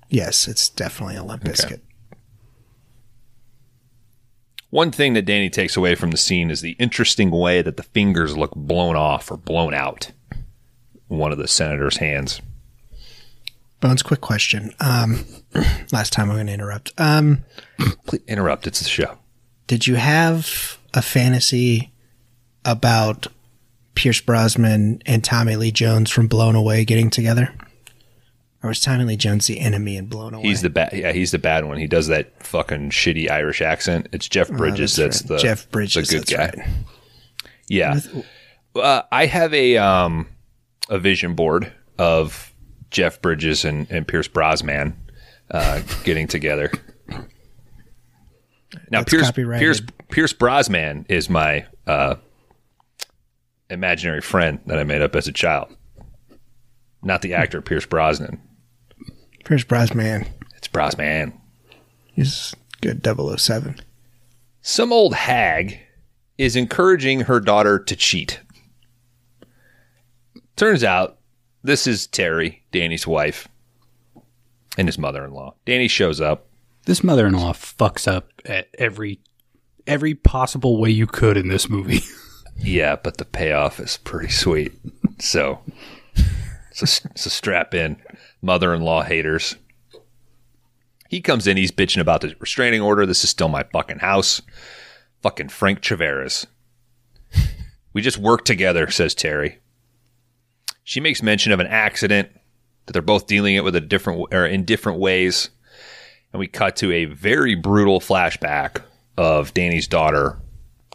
Yes, it's definitely a Limp Bizkit. One thing that Danny takes away from the scene is the interesting way that the fingers look blown off or blown out in one of the senator's hands. Bones, quick question. Last time I'm going to interrupt. Please interrupt. It's the show. Did you have a fantasy about Pierce Brosnan and Tommy Lee Jones from Blown Away getting together? Or was Tommy Lee Jones the enemy in Blown Away? He's the bad. Yeah, he's the bad one. He does that fucking shitty Irish accent. It's Jeff Bridges. That's the Jeff Bridges. the good guy. Right. Yeah, I have a vision board of Jeff Bridges and Pierce Brosnan getting together. Now, Pierce Brosnan is my imaginary friend that I made up as a child. Not the actor Pierce Brosnan. Pierce Brosnan. It's Brosnan. He's good 007. Some old hag is encouraging her daughter to cheat. Turns out this is Terry, Danny's wife, and his mother-in-law. Danny shows up. This mother-in-law fucks up at every possible way you could in this movie. Yeah, but the payoff is pretty sweet. So strap in, mother-in-law haters. He comes in, he's bitching about the restraining order. This is still my fucking house. Fucking Frank Chaveras. We just work together, says Terry. She makes mention of an accident, that they're both dealing it with in different ways. And we cut to a very brutal flashback of Danny's daughter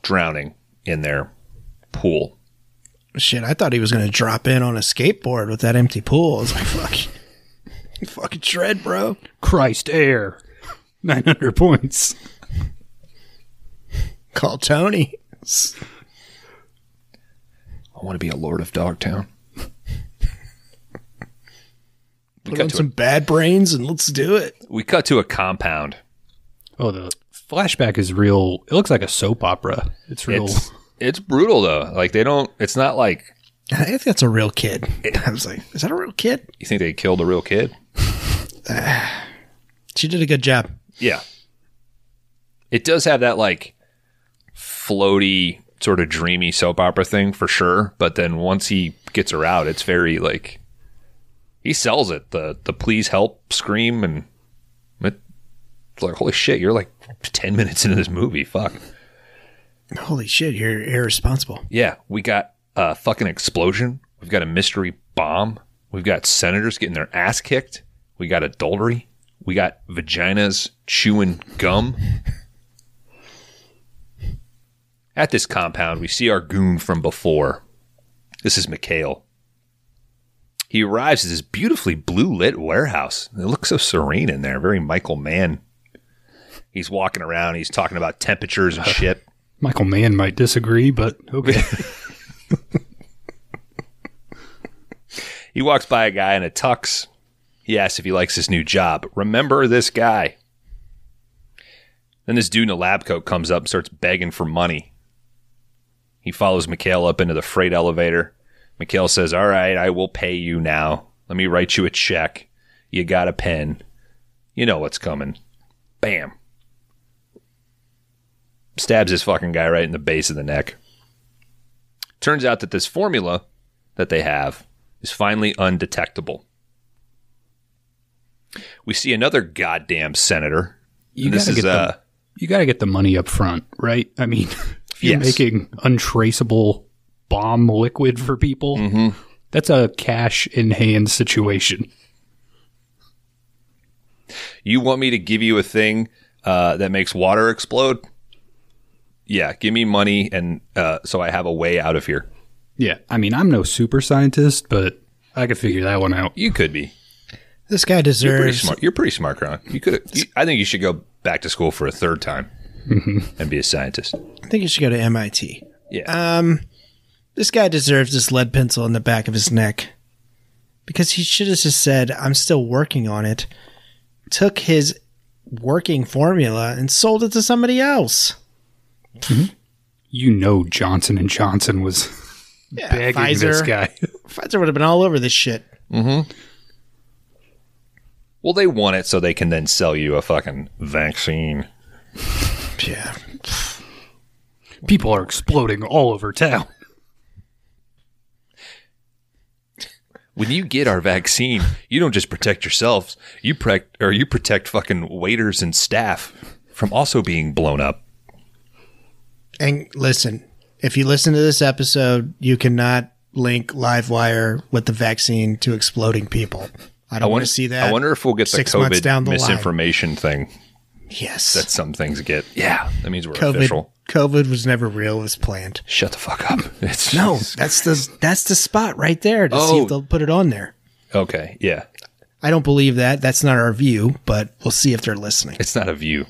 drowning in their pool. Shit, I thought he was going to drop in on a skateboard with that empty pool. I was like, fuck. You fucking shred, bro. Christ Air. 900 points. Call Tony. I want to be a lord of Dogtown. Put on some Bad Brains and let's do it. We cut to a compound. Oh, the flashback is real. It looks like a soap opera. It's real. It's brutal though. Like it's not like. I think that's a real kid. I was like, is that a real kid? You think they killed a real kid? She did a good job. Yeah. It does have that like floaty, sort of dreamy soap opera thing for sure. But then once he gets her out, it's very like, he sells it. The please help scream, and it's like, holy shit, you're like 10 minutes into this movie. Fuck. Holy shit, you're irresponsible. Yeah, we got a fucking explosion. We've got a mystery bomb. We've got senators getting their ass kicked. We got adultery. We got vaginas chewing gum. At this compound, we see our goon from before. This is Mikhail. He arrives at this beautifully blue-lit warehouse. It looks so serene in there. Very Michael Mann. He's walking around. He's talking about temperatures and shit. Michael Mann might disagree, but okay. He walks by a guy in a tux. He asks if he likes his new job. Remember this guy. Then this dude in a lab coat comes up and starts begging for money. He follows Mikhail up into the freight elevator. Mikhail says, all right, I will pay you now. Let me write you a check. You got a pen. You know what's coming. Bam. Stabs this fucking guy right in the base of the neck. Turns out that this formula that they have is finally undetectable. We see another goddamn senator. You gotta get the money up front, right? I mean, if you're making untraceable bomb liquid for people, that's a cash in hand situation. You want me to give you a thing that makes water explode? Yeah, give me money, and so I have a way out of here. Yeah, I mean, I'm no super scientist, but I could figure that one out. You could be. This guy deserves... You're pretty smart, Kron. I think you should go back to school for a third time and be a scientist. I think you should go to MIT. Yeah. This guy deserves this lead pencil in the back of his neck. Because he should have just said, I'm still working on it. Took his working formula and sold it to somebody else. You know Johnson & Johnson was begging Pfizer, this guy. Pfizer would have been all over this shit. Mm-hmm. Well, they want it so they can then sell you a fucking vaccine. Yeah. People are exploding all over town. When you get our vaccine, you don't just protect yourselves. You protect fucking waiters and staff from also being blown up. And listen, if you listen to this episode, you cannot link Livewire with the vaccine to exploding people. I don't want to see that. I wonder if we'll get the 6 months down COVID the misinformation thing. Yes. That some things get. Yeah. That means we're official. COVID was never real. It was planned. Shut the fuck up. That's the spot right there to see if they'll put it on there. Okay. Yeah. I don't believe that. That's not our view, but we'll see if they're listening. It's not a view,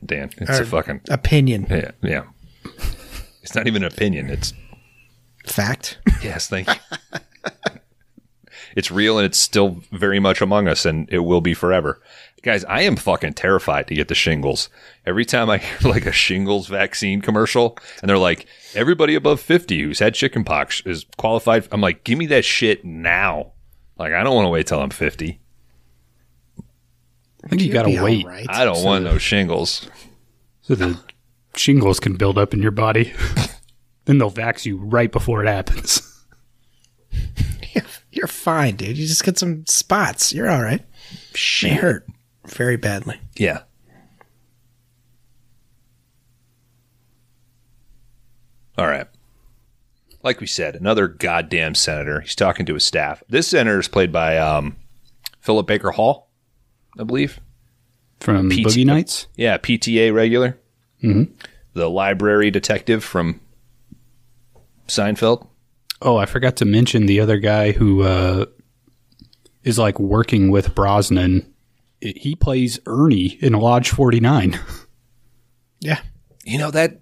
Dan. It's a fucking opinion. Yeah. Yeah. It's not even an opinion. It's fact. Yes. Thank you. It's real, and it's still very much among us, and it will be forever. Guys, I am fucking terrified to get the shingles. Every time I hear like a shingles vaccine commercial, and they're like, everybody above 50 who's had chickenpox is qualified. I'm like, give me that shit now. Like, I don't want to wait till I'm 50. I think you got to wait. Right. I don't want no shingles. So the shingles can build up in your body. Then they'll vax you right before it happens. You're fine, dude. You just get some spots. You're all right. Shit. They hurt very badly. Yeah. All right. Like we said, another goddamn senator. He's talking to his staff. This senator is played by Philip Baker Hall, I believe. From Boogie Nights? Yeah, PTA regular. Mm-hmm. The library detective from Seinfeld. Oh, I forgot to mention the other guy who is like working with Brosnan. He plays Ernie in Lodge 49. Yeah. You know, that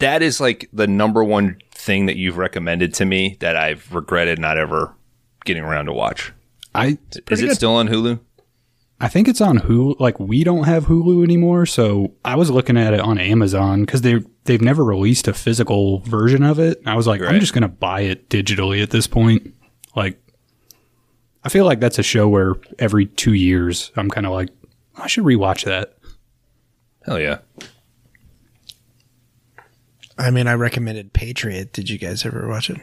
That is like the number one thing that you've recommended to me that I've regretted not ever getting around to watch. Is it still on Hulu? I think it's on Hulu. Like, we don't have Hulu anymore, so I was looking at it on Amazon because they've never released a physical version of it. I was like, I'm just going to buy it digitally at this point. Like, I feel like that's a show where every 2 years I'm kind of like, I should rewatch that. Hell yeah. I mean, I recommended Patriot. Did you guys ever watch it?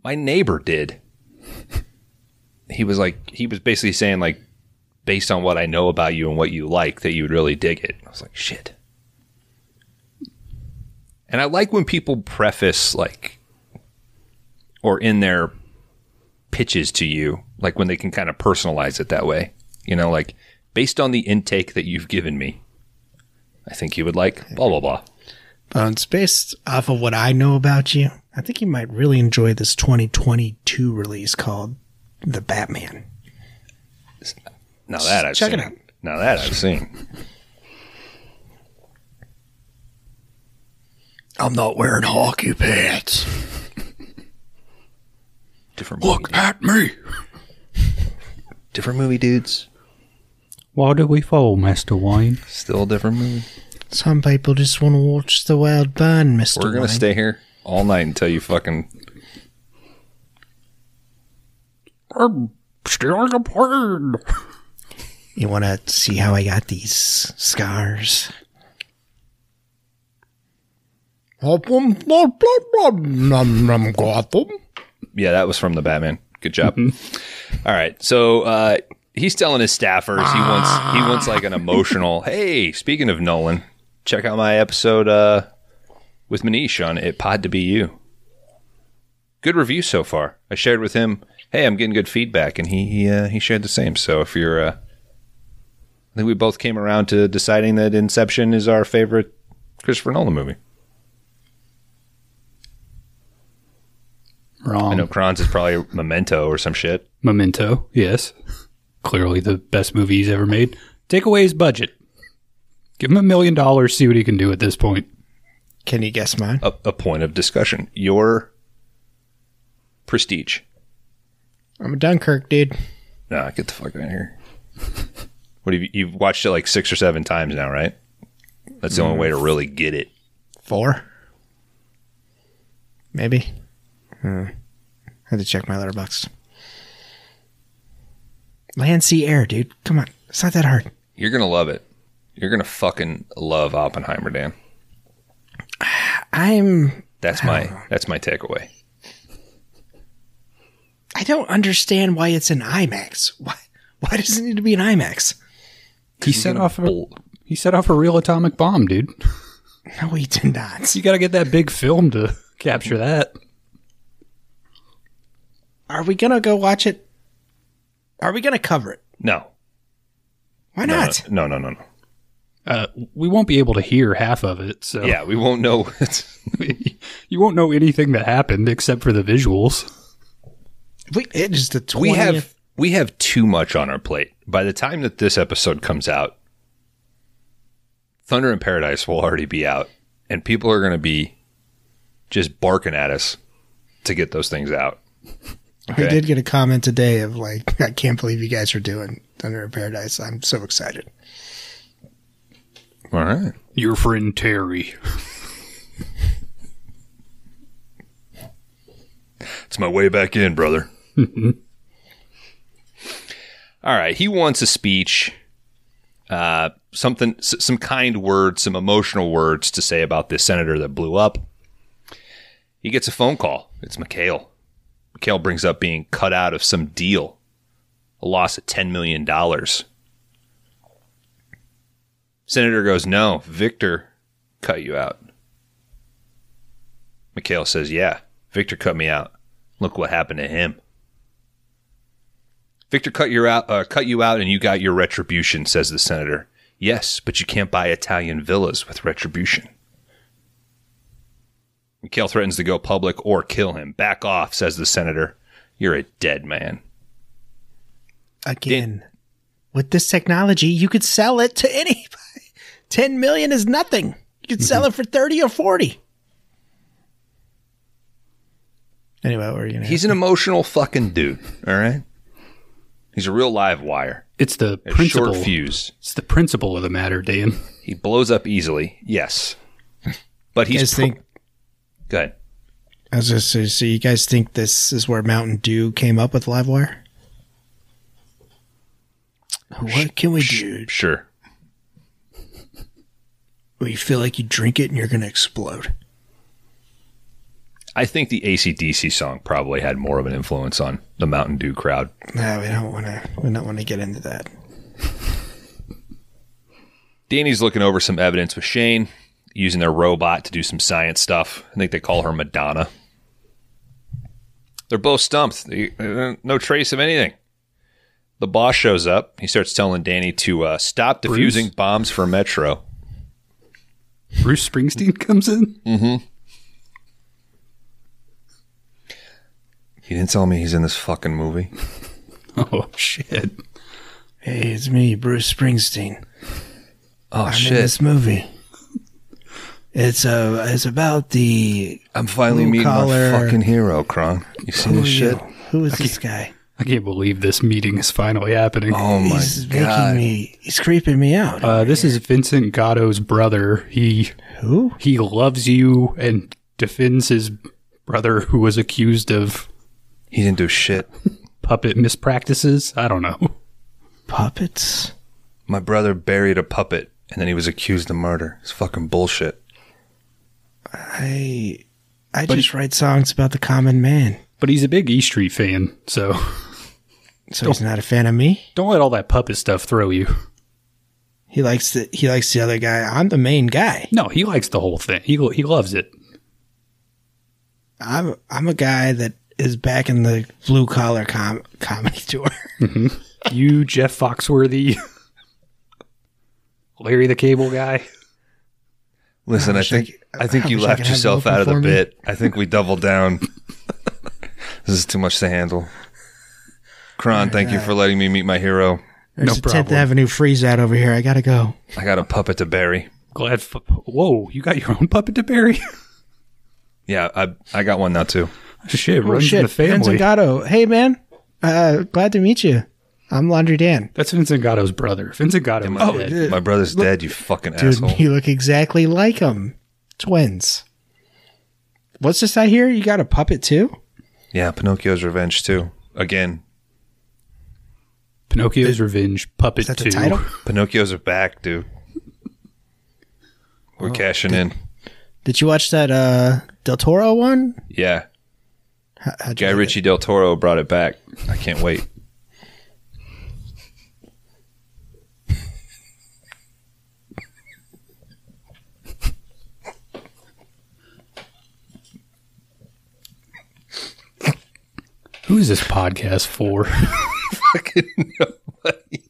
My neighbor did. He was basically saying, like, based on what I know about you and what you like, that you would really dig it. I was like, shit. And I like when people preface, like, or in their pitches to you, like when they can kind of personalize it that way. You know, like, based on the intake that you've given me, I think you would like blah, blah, blah. It's based off of what I know about you. I think you might really enjoy this 2022 release called The Batman. Now that I've Check seen. it out. Now that I've seen. I'm not wearing hockey pants. Different movie. Look at me. Different movie, dudes. Why do we fall, Master Wayne? Still a different movie. Some people just want to watch the world burn, Mr. We're going to Wayne. stay here all night until you fucking... I'm stealing a plane. You want to see how I got these scars? Yeah, that was from the Batman. Good job. All right, so he's telling his staffers he wants like an emotional. Hey, speaking of Nolan, check out my episode with Manish on It Pod to Be You. Good review so far. I shared with him. Hey, I'm getting good feedback, and he shared the same. So if you're, I think we both came around to deciding that Inception is our favorite Christopher Nolan movie. Wrong. I know Kron's is probably Memento or some shit. Memento, yes. Clearly the best movie he's ever made. Take away his budget. Give him $1 million, see what he can do at this point. Can you guess mine? A point of discussion. Your Prestige. I'm a Dunkirk dude. Nah, get the fuck out of here. What have you've watched it like 6 or 7 times now, right? That's the only way to really get it. 4? Maybe. I had to check my letterbox. Land, sea, air, dude. Come on. It's not that hard. You're going to love it. You're going to fucking love Oppenheimer, Dan. That's my takeaway. I don't understand why it's in IMAX. Why does it need to be in IMAX? He set off a real atomic bomb, dude. No, he did not. You got to get that big film to capture that. Are we going to go watch it? Are we going to cover it? No. Why not? No. We won't be able to hear half of it, so Yeah, we won't know. you won't know anything that happened except for the visuals. It is the 20th. We have too much on our plate. By the time that this episode comes out, Thunder in Paradise will already be out, and people are going to be just barking at us to get those things out. Okay? I did get a comment today of like, I can't believe you guys are doing Thunder in Paradise. I'm so excited. All right. Your friend Terry. It's my way back in, brother. All right. He wants a speech, some kind words, some emotional words to say about this senator that blew up. He gets a phone call. It's Mikhail. Mikhail brings up being cut out of some deal, a loss of $10 million. Senator goes, no, Victor cut you out. Mikhail says, yeah, Victor cut me out. Look what happened to him. Victor cut you out and you got your retribution, says the senator. Yes, but you can't buy Italian villas with retribution. Mikhail threatens to go public or kill him. Back off, says the senator. You're a dead man. Again, with this technology, you could sell it to anybody. 10 million is nothing. could sell it for 30 or 40. Anyway, what were you going to He's an emotional fucking dude, all right? He's a real live wire. It's the A principle. short fuse. It's the principle of the matter, Dan. He blows up easily, yes. But he's... Go ahead. I was just saying, so you guys think this is where Mountain Dew came up with Livewire? What can we do? Sure. Where you feel like you drink it and you're going to explode? I think the AC/DC song probably had more of an influence on the Mountain Dew crowd. No, we don't want to get into that. Danny's looking over some evidence with Shane, using their robot to do some science stuff. I think they call her Madonna. They're both stumped. No trace of anything. The boss shows up. He starts telling Danny to stop defusing bombs for Metro. Bruce Springsteen comes in? Mm-hmm. He didn't tell me he's in this fucking movie. Oh, shit. Hey, it's me, Bruce Springsteen. Oh, I'm shit. in this movie. It's about the... I'm finally meeting blue-collar- my fucking hero, Kron. You see this shit? Who is this guy? I can't believe this meeting is finally happening. Oh, my He's God. he's creeping me out. This is Vincent Gatto's brother. Who? He loves you and defends his brother who was accused of He didn't do shit. puppet mispractices. I don't know. Puppets? My brother buried a puppet, and then he was accused of murder. It's fucking bullshit. I just write songs about the common man. But he's a big E Street fan, so So he's not a fan of me? don't let all that puppet stuff throw you. He likes the other guy. I'm the main guy. No, he likes the whole thing. He loves it. I'm a guy that is back in the blue collar comedy tour. You, Jeff Foxworthy, Larry the Cable Guy. Listen, I think you wish I left could have yourself them out of the for me. bit. I think we doubled down. This is too much to handle. Kron, thank you for letting me meet my hero. There's No a 10th problem. Avenue freeze out over here. I gotta go. I got a puppet to bury. Whoa, you got your own puppet to bury? Yeah, I got one now too. Shit, Oh runs in shit, the family. Vincent Gatto. Hey man, glad to meet you. I'm Laundry Dan. That's Vincent Gatto's brother. Vincent Gatto is dead. dude. My brother's dead, you fucking Dude, asshole. you look exactly like him. Twins. What's this I hear? You got a puppet too? Yeah, Pinocchio's Revenge too. Again, Pinocchio's Revenge, Puppet Is that 2. the title? Pinocchio's are back, dude. We're cashing in. Did you watch that Del Toro one? Yeah. How'd you Guy like Ritchie Del Toro brought it back. I can't wait. Who is this podcast for? Fucking nobody.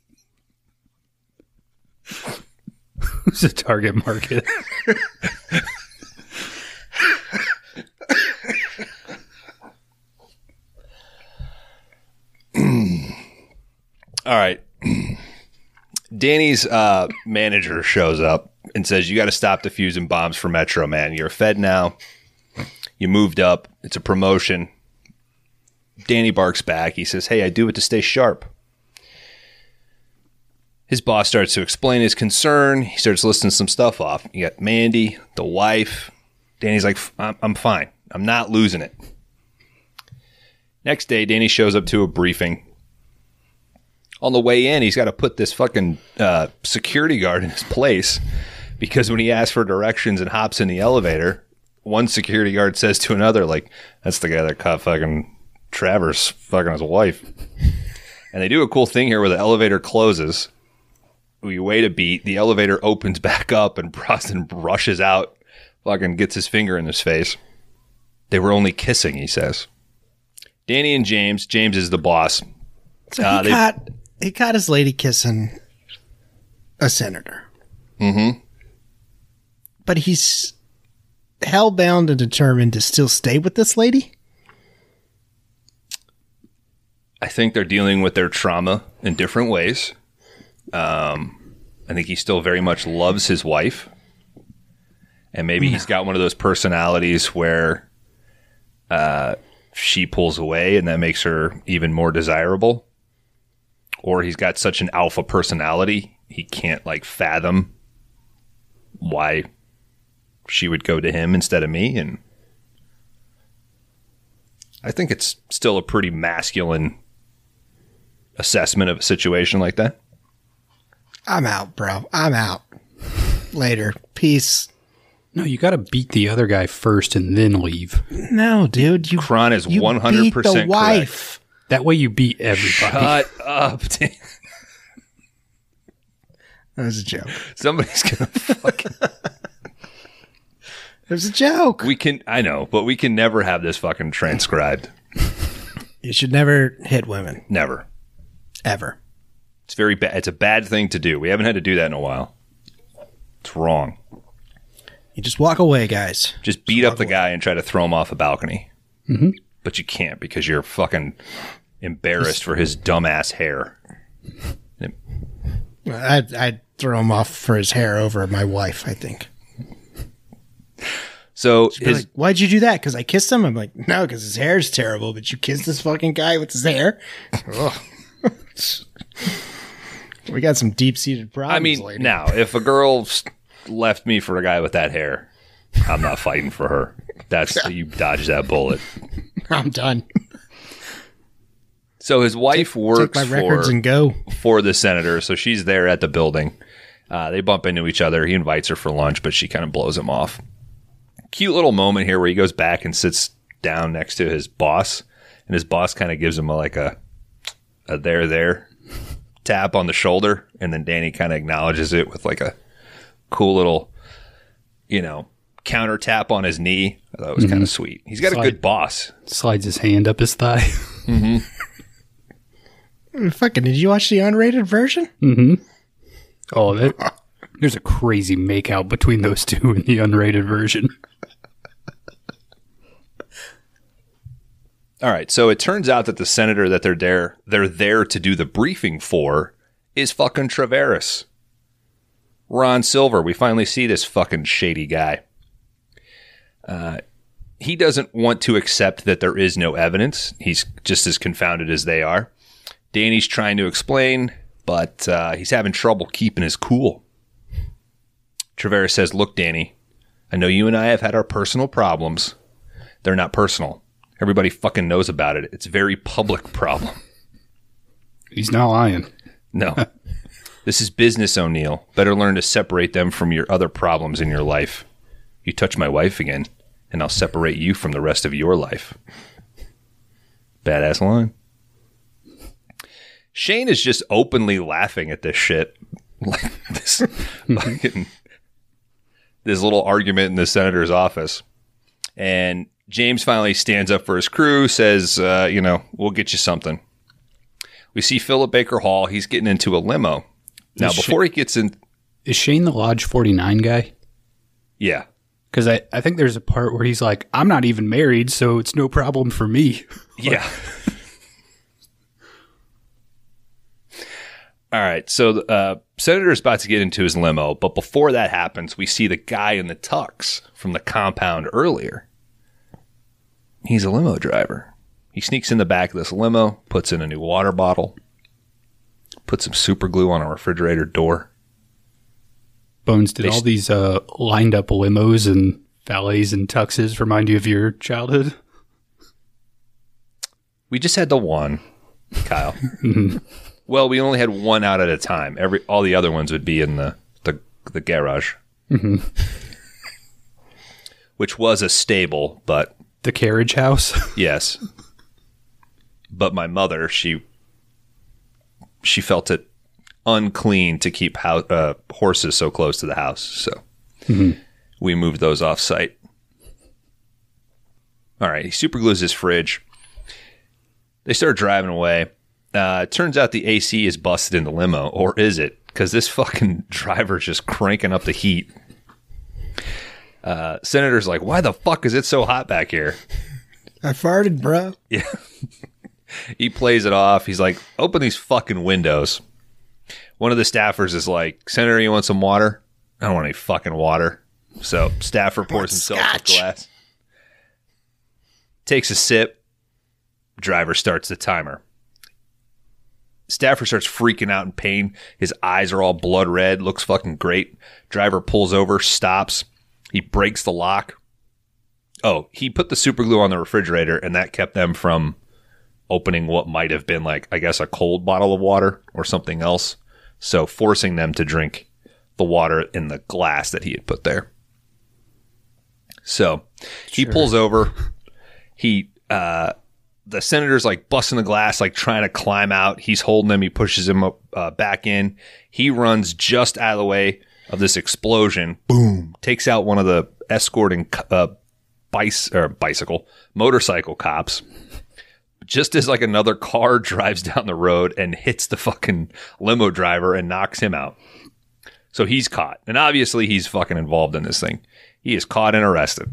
Who's the target market? All right. Danny's manager shows up and says, you got to stop defusing bombs for Metro, man. You're a Fed now. You moved up. It's a promotion. Danny barks back. He says, hey, I do it to stay sharp. His boss starts to explain his concern. He starts listing some stuff off. You got Mandy, the wife. Danny's like, I'm fine. I'm not losing it. Next day, Danny shows up to a briefing. On the way in, he's got to put this fucking security guard in his place because when he asks for directions and hops in the elevator, one security guard says to another, like, that's the guy that caught fucking Travers fucking his wife. And they do a cool thing here where the elevator closes. We wait a beat. The elevator opens back up and Brosnan rushes out, fucking gets his finger in his face. They were only kissing, he says. Danny and James is the boss. So he caught his lady kissing a senator. Mm-hmm. But he's hellbound and determined to still stay with this lady? I think they're dealing with their trauma in different ways. I think he still very much loves his wife. And maybe he's got one of those personalities where she pulls away and that makes her even more desirable. Or he's got such an alpha personality, he can't like fathom why she would go to him instead of me. And I think it's still a pretty masculine assessment of a situation like that. I'm out, bro. I'm out. Later. Peace. No, you got to beat the other guy first and then leave. No, dude. Kron is you 100% beat the wife. correct. That way you beat everybody. Shut up. That was a joke. Somebody's going to fucking... It was a joke. I know, but we can never have this fucking transcribed. You should never hit women. Never. Ever. It's very bad. It's a bad thing to do. We haven't had to do that in a while. It's wrong. You just walk away, guys. Just beat up the guy and try to throw him off a balcony. Mm-hmm. But you can't because you're fucking embarrassed for his dumbass hair. I'd throw him off for his hair over my wife, I think. So like, why'd you do that? Because I kissed him? I'm like, no, because his hair's terrible, but you kissed this fucking guy with his hair? We got some deep-seated problems. I mean, lady. now, if a girl left me for a guy with that hair, I'm not fighting for her. You dodge that bullet. I'm done. So his wife works take my records and go. For the senator, so she's there at the building. They bump into each other. He invites her for lunch, but she kind of blows him off. Cute little moment here where he goes back and sits down next to his boss, and his boss kind of gives him a there tap on the shoulder, and then Danny kind of acknowledges it with like a cool little, counter tap on his knee. I thought it was kind of sweet. He's got a good boss. Slides his hand up his thigh. Mm-hmm. Fucking, did you watch the unrated version? Mm-hmm. Oh, there's a crazy makeout between those two in the unrated version. All right, so it turns out that the senator that they're there to do the briefing for is fucking Traveris. Ron Silver. We finally see this fucking shady guy. He doesn't want to accept that there is no evidence. He's just as confounded as they are. Danny's trying to explain, but he's having trouble keeping his cool. Traveris says, look, Danny, I know you and I have had our personal problems. They're not personal. Everybody fucking knows about it. It's a very public problem. He's not lying. No. This is business, O'Neill. Better learn to separate them from your other problems in your life. You touch my wife again, and I'll separate you from the rest of your life. Badass line. Shane is just openly laughing at this shit. Like this fucking... this little argument in the senator's office. And James finally stands up for his crew, says, we'll get you something. We see Philip Baker Hall. He's getting into a limo. Now, before he gets in... Is Shane the Lodge 49 guy? Yeah. Because I think there's a part where he's like, I'm not even married, so it's no problem for me. Yeah. All right, so the Senator's about to get into his limo, but before that happens, we see the guy in the tux from the compound earlier. He's a limo driver. He sneaks in the back of this limo, puts in a new water bottle, puts some super glue on a refrigerator door. Bones, did all these lined up limos and valets and tuxes remind you of your childhood? We just had the one, Kyle. Well, we only had one out at a time. All the other ones would be in the garage, which was a stable, but the carriage house. Yes, but my mother, she felt it unclean to keep horses so close to the house, so we moved those off site. All right, he super glues his fridge. They start driving away. It turns out the AC is busted in the limo, or is it? Because this fucking driver's just cranking up the heat. Senator's like, why the fuck is it so hot back here? I farted, bro. Yeah. He plays it off. He's like, open these fucking windows. One of the staffers is like, Senator, you want some water? I don't want any fucking water. So Stafford pours himself a glass. Takes a sip. Driver starts the timer. Stafford starts freaking out in pain. His eyes are all blood red. Looks fucking great. Driver pulls over, stops. He breaks the lock. Oh, he put the super glue on the refrigerator, and that kept them from opening what might have been like, I guess, a cold bottle of water or something else. So forcing them to drink the water in the glass that he had put there. So he pulls over. The senator's like busting the glass, like trying to climb out. He's holding him. He pushes him back in. He runs just out of the way of this explosion. Boom. Takes out one of the escorting motorcycle cops. Just as like another car drives down the road and hits the fucking limo driver and knocks him out. So he's caught. And obviously he's fucking involved in this thing. He is caught and arrested.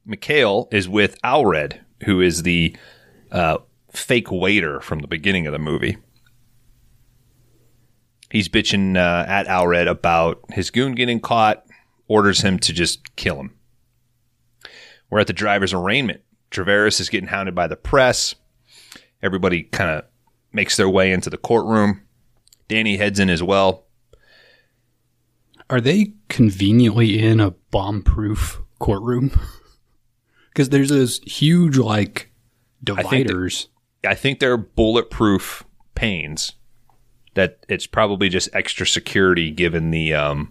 Mikhail is with Alred, who is the fake waiter from the beginning of the movie. He's bitching at Alred about his goon getting caught, orders him to just kill him. We're at the driver's arraignment. Traveris is getting hounded by the press. Everybody kind of makes their way into the courtroom. Danny heads in as well. Are they conveniently in a bomb-proof courtroom? Because there's those huge, like, dividers. I think they're bulletproof panes. That it's probably just extra security given the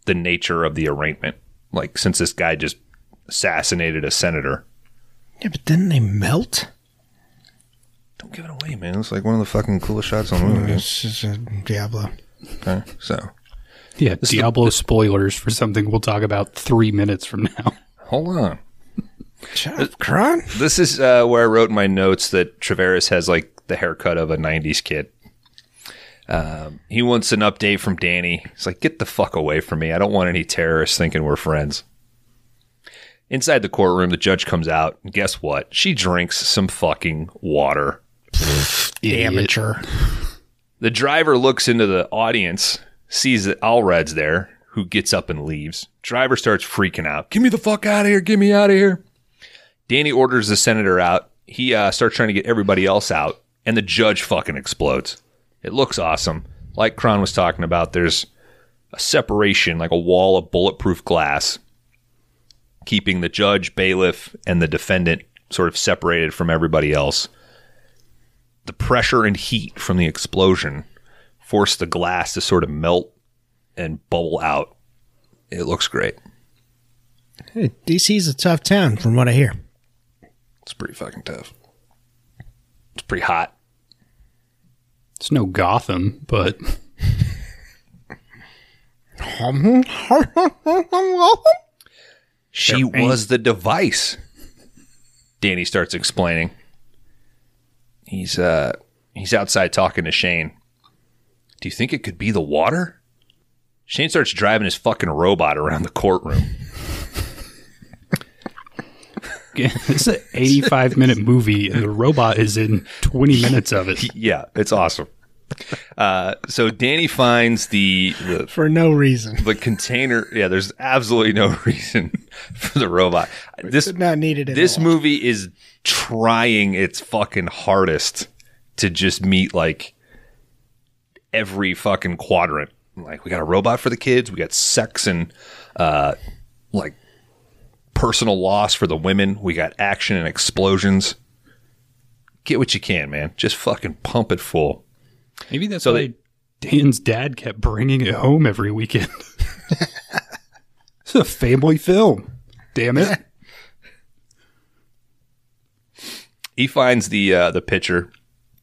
nature of the arraignment. Like, since this guy just assassinated a senator. Yeah, but didn't they melt? Don't give it away, man. It's like one of the fucking coolest shots on the movie. It's just a Diablo. Okay, so. Yeah, Diablo spoilers for something we'll talk about 3 minutes from now. Hold on. Shut up, Kron. This is where I wrote in my notes that Traveris has like the haircut of a 90s kid. He wants an update from Danny. He's like, get the fuck away from me. I don't want any terrorists thinking we're friends. Inside the courtroom, the judge comes out, and guess what? She drinks some fucking water. Amateur. The driver looks into the audience, sees that Alred's there, who gets up and leaves. Driver starts freaking out. Get me the fuck out of here. Get me out of here. Danny orders the senator out. He starts trying to get everybody else out, and the judge fucking explodes. It looks awesome. Like Kron was talking about, there's a separation, like a wall of bulletproof glass, keeping the judge, bailiff, and the defendant sort of separated from everybody else. The pressure and heat from the explosion forced the glass to sort of melt and bubble out. It looks great. Hey, DC's a tough town, from what I hear. It's pretty fucking tough. It's pretty hot. It's no Gotham, but... She was the device. Danny starts explaining. He's outside talking to Shane. Do you think it could be the water? Shane starts driving his fucking robot around the courtroom. It's an 85-minute movie, and the robot is in 20 minutes of it. Yeah, it's awesome. So Danny finds the for no reason. The container. Yeah, there's absolutely no reason for the robot. This did not need it. This movie is trying its fucking hardest to just meet like every fucking quadrant. Like, we got a robot for the kids. We got sex and like personal loss for the women. We got action and explosions. Get what you can, man. Just fucking pump it full. Maybe that's why Dan's dad kept bringing it home every weekend. It's a family film. Damn it. He finds the pitcher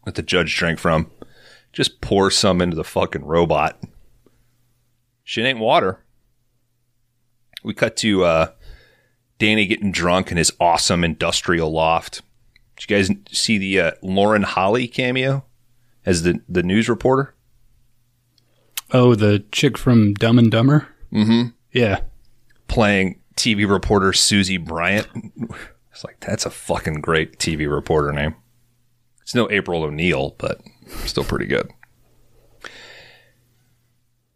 that the judge drank from. Just pours some into the fucking robot. Shit ain't water. We cut to Danny getting drunk in his awesome industrial loft. Did you guys see the Lauren Holly cameo as the news reporter? Oh, the chick from Dumb and Dumber? Mm-hmm. Yeah. Playing TV reporter Susie Bryant. It's like, that's a fucking great TV reporter name. It's no April O'Neil, but still pretty good.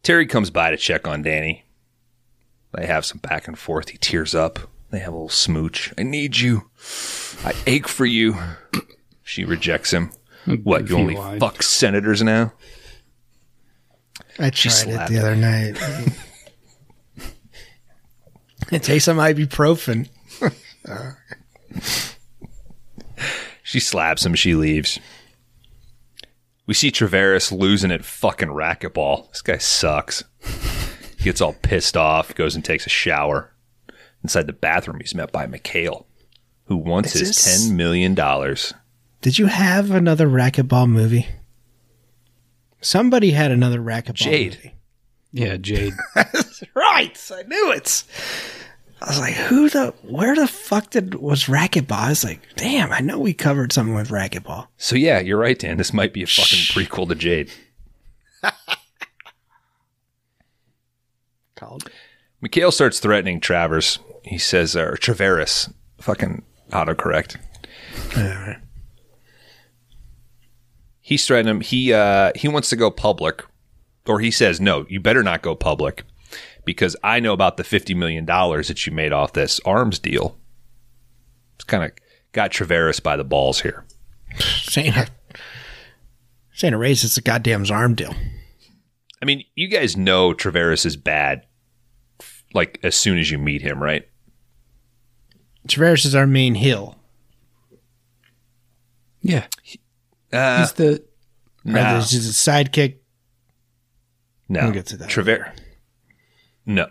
Terry comes by to check on Danny. They have some back and forth. He tears up. They have a little smooch. I need you. I ache for you. She rejects him. What, you only fuck senators now? I tried it the other night. It tastes some ibuprofen. She slaps him. She leaves. We see Traveris losing at fucking racquetball. This guy sucks. Gets all pissed off. Goes and takes a shower. Inside the bathroom, he's met by Mikhail, who wants his $10 million. Did you have another racquetball movie? Somebody had another racquetball movie. Yeah, Jade. Right. I knew it. I was like, where the fuck was racquetball? I was like, damn, I know we covered something with racquetball. So yeah, you're right, Dan. This might be a fucking prequel to Jade. Mikhail starts threatening Travers. He says, or Traveris. Fucking autocorrect. He's threatening him. He wants to go public. Or he says, no, you better not go public. Because I know about the $50 million that you made off this arms deal. It's kind of got Traveris by the balls here. Saying a race, it's a goddamn arm deal. I mean, you guys know Traveris is bad, like, as soon as you meet him, right? Traveris is our main heel. Yeah. He's the... No. He's a sidekick. No. We'll get to that. No.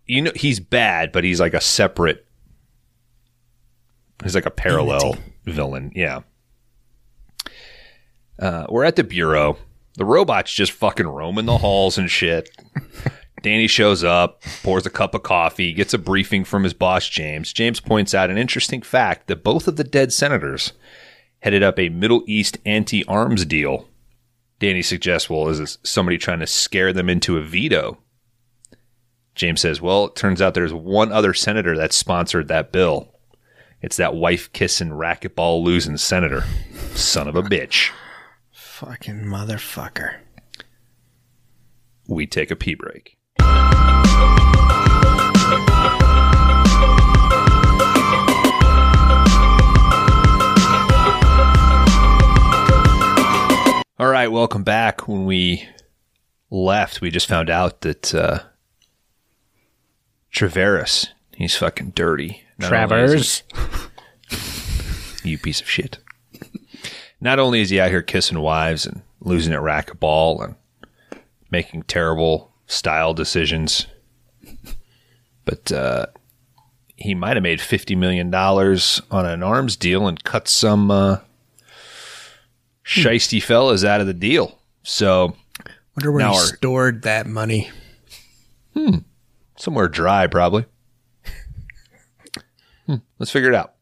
You know, he's bad, but he's like a separate... He's like a parallel villain. Yeah. We're at the Bureau. The robot's just fucking roaming the halls and shit. Danny shows up, pours a cup of coffee, gets a briefing from his boss, James. James points out an interesting fact that both of the dead senators headed up a Middle East anti-arms deal. Danny suggests, well, is this somebody trying to scare them into a veto? James says, well, it turns out there's one other senator that sponsored that bill. It's that wife-kissing, racquetball-losing senator. Son of a bitch. Fucking motherfucker. We take a pee break. All right, welcome back. When we left, we just found out that Traveris, he's fucking dirty. Travers. You piece of shit. Not only is he out here kissing wives and losing at racquetball and making terrible style decisions, but he might have made $50 million on an arms deal and cut some shiesty fellas out of the deal. So, wonder where he stored that money. Somewhere dry, probably. Let's figure it out.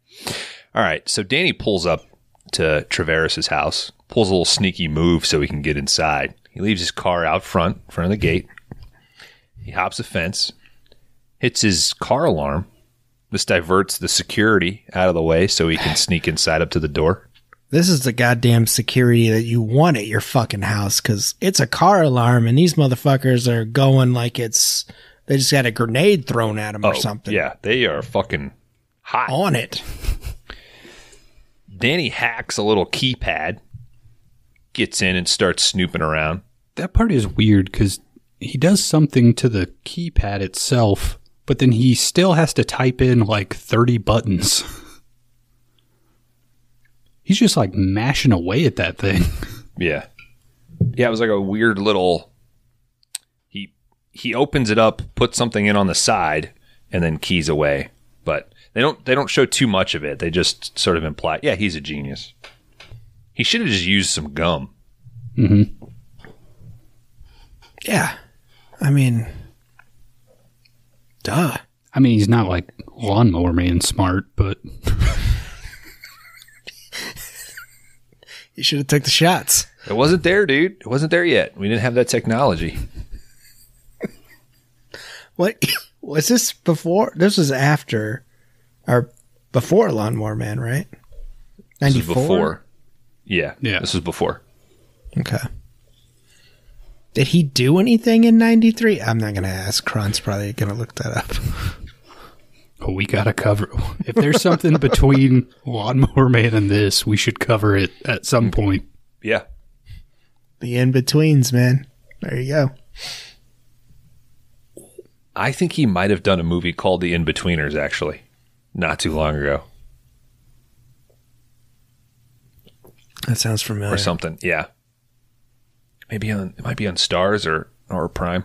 All right, so Danny pulls up to Traveris' house, pulls a little sneaky move so he can get inside. He leaves his car out front of the gate. He hops a fence, hits his car alarm. This diverts the security out of the way so he can sneak inside up to the door. This is the goddamn security that you want at your fucking house, because it's a car alarm and these motherfuckers are going like they just got a grenade thrown at them or something. Yeah, they are fucking hot. On it. Danny hacks a little keypad, gets in and starts snooping around. That part is weird because he does something to the keypad itself, but then he still has to type in like 30 buttons. He's just like mashing away at that thing. Yeah. Yeah, it was like a weird little... He opens it up, puts something in on the side, and then keys away. But they don't show too much of it. They just sort of imply, yeah, he's a genius. He should have just used some gum. Mm-hmm. Yeah. I mean, duh. I mean, he's not like Lawnmower Man smart, but... You should have took the shots. It wasn't there, dude. It wasn't there yet. We didn't have that technology. What was this before? This was after or before Lawnmower Man, right? 94. Yeah. This was before. Okay. Did he do anything in 93? I'm not going to ask. Kron's probably going to look that up. Oh, we got to cover. If there's something between Lawnmower Man and this, we should cover it at some point. Yeah. The in-betweens, man. There you go. I think he might have done a movie called The In-Betweeners, actually, not too long ago. That sounds familiar. Or something, yeah. It might be on Stars or Prime.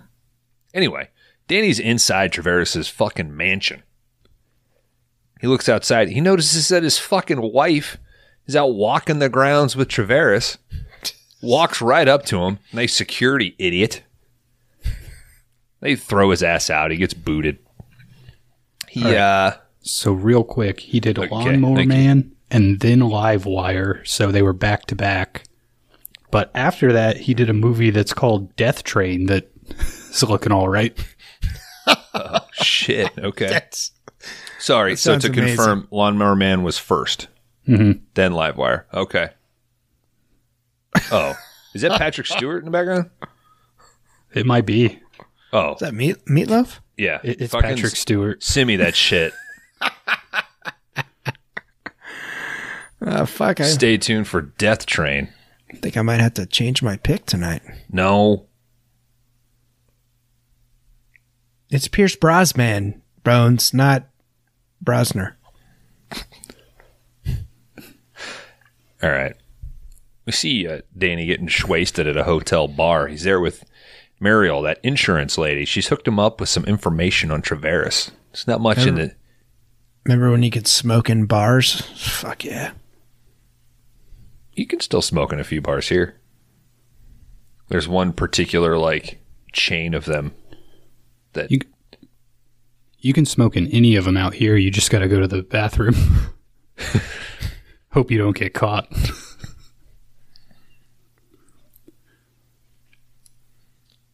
Anyway, Danny's inside Traveris' fucking mansion. He looks outside. He notices that his fucking wife is out walking the grounds with Traveris. Walks right up to him. Nice security, idiot. They throw his ass out. He gets booted. So real quick, he did Okay, Lawnmower Man and then Livewire, so they were back to back. But after that, he did a movie that's called Death Train that is looking all right. Oh, shit. Okay. Sorry. So to confirm, Lawnmower Man was first, then Livewire. Okay. Oh, is that Patrick Stewart in the background? It might be. Oh, Is that Meatloaf? yeah. It's Fucking Patrick Stewart. Send me that shit. Fuck. I Stay tuned for Death Train. think I might have to change my pick tonight. No. It's Pierce Brosnan, Bones, not Brosner. All right. We see Danny getting wasted at a hotel bar. He's there with Mariel, that insurance lady. She's hooked him up with some information on Traveris. It's not much in the... Remember when you could smoke in bars? Fuck yeah. You can still smoke in a few bars here. There's one particular, chain of them that... You can smoke in any of them out here. You just got to go to the bathroom. Hope you don't get caught.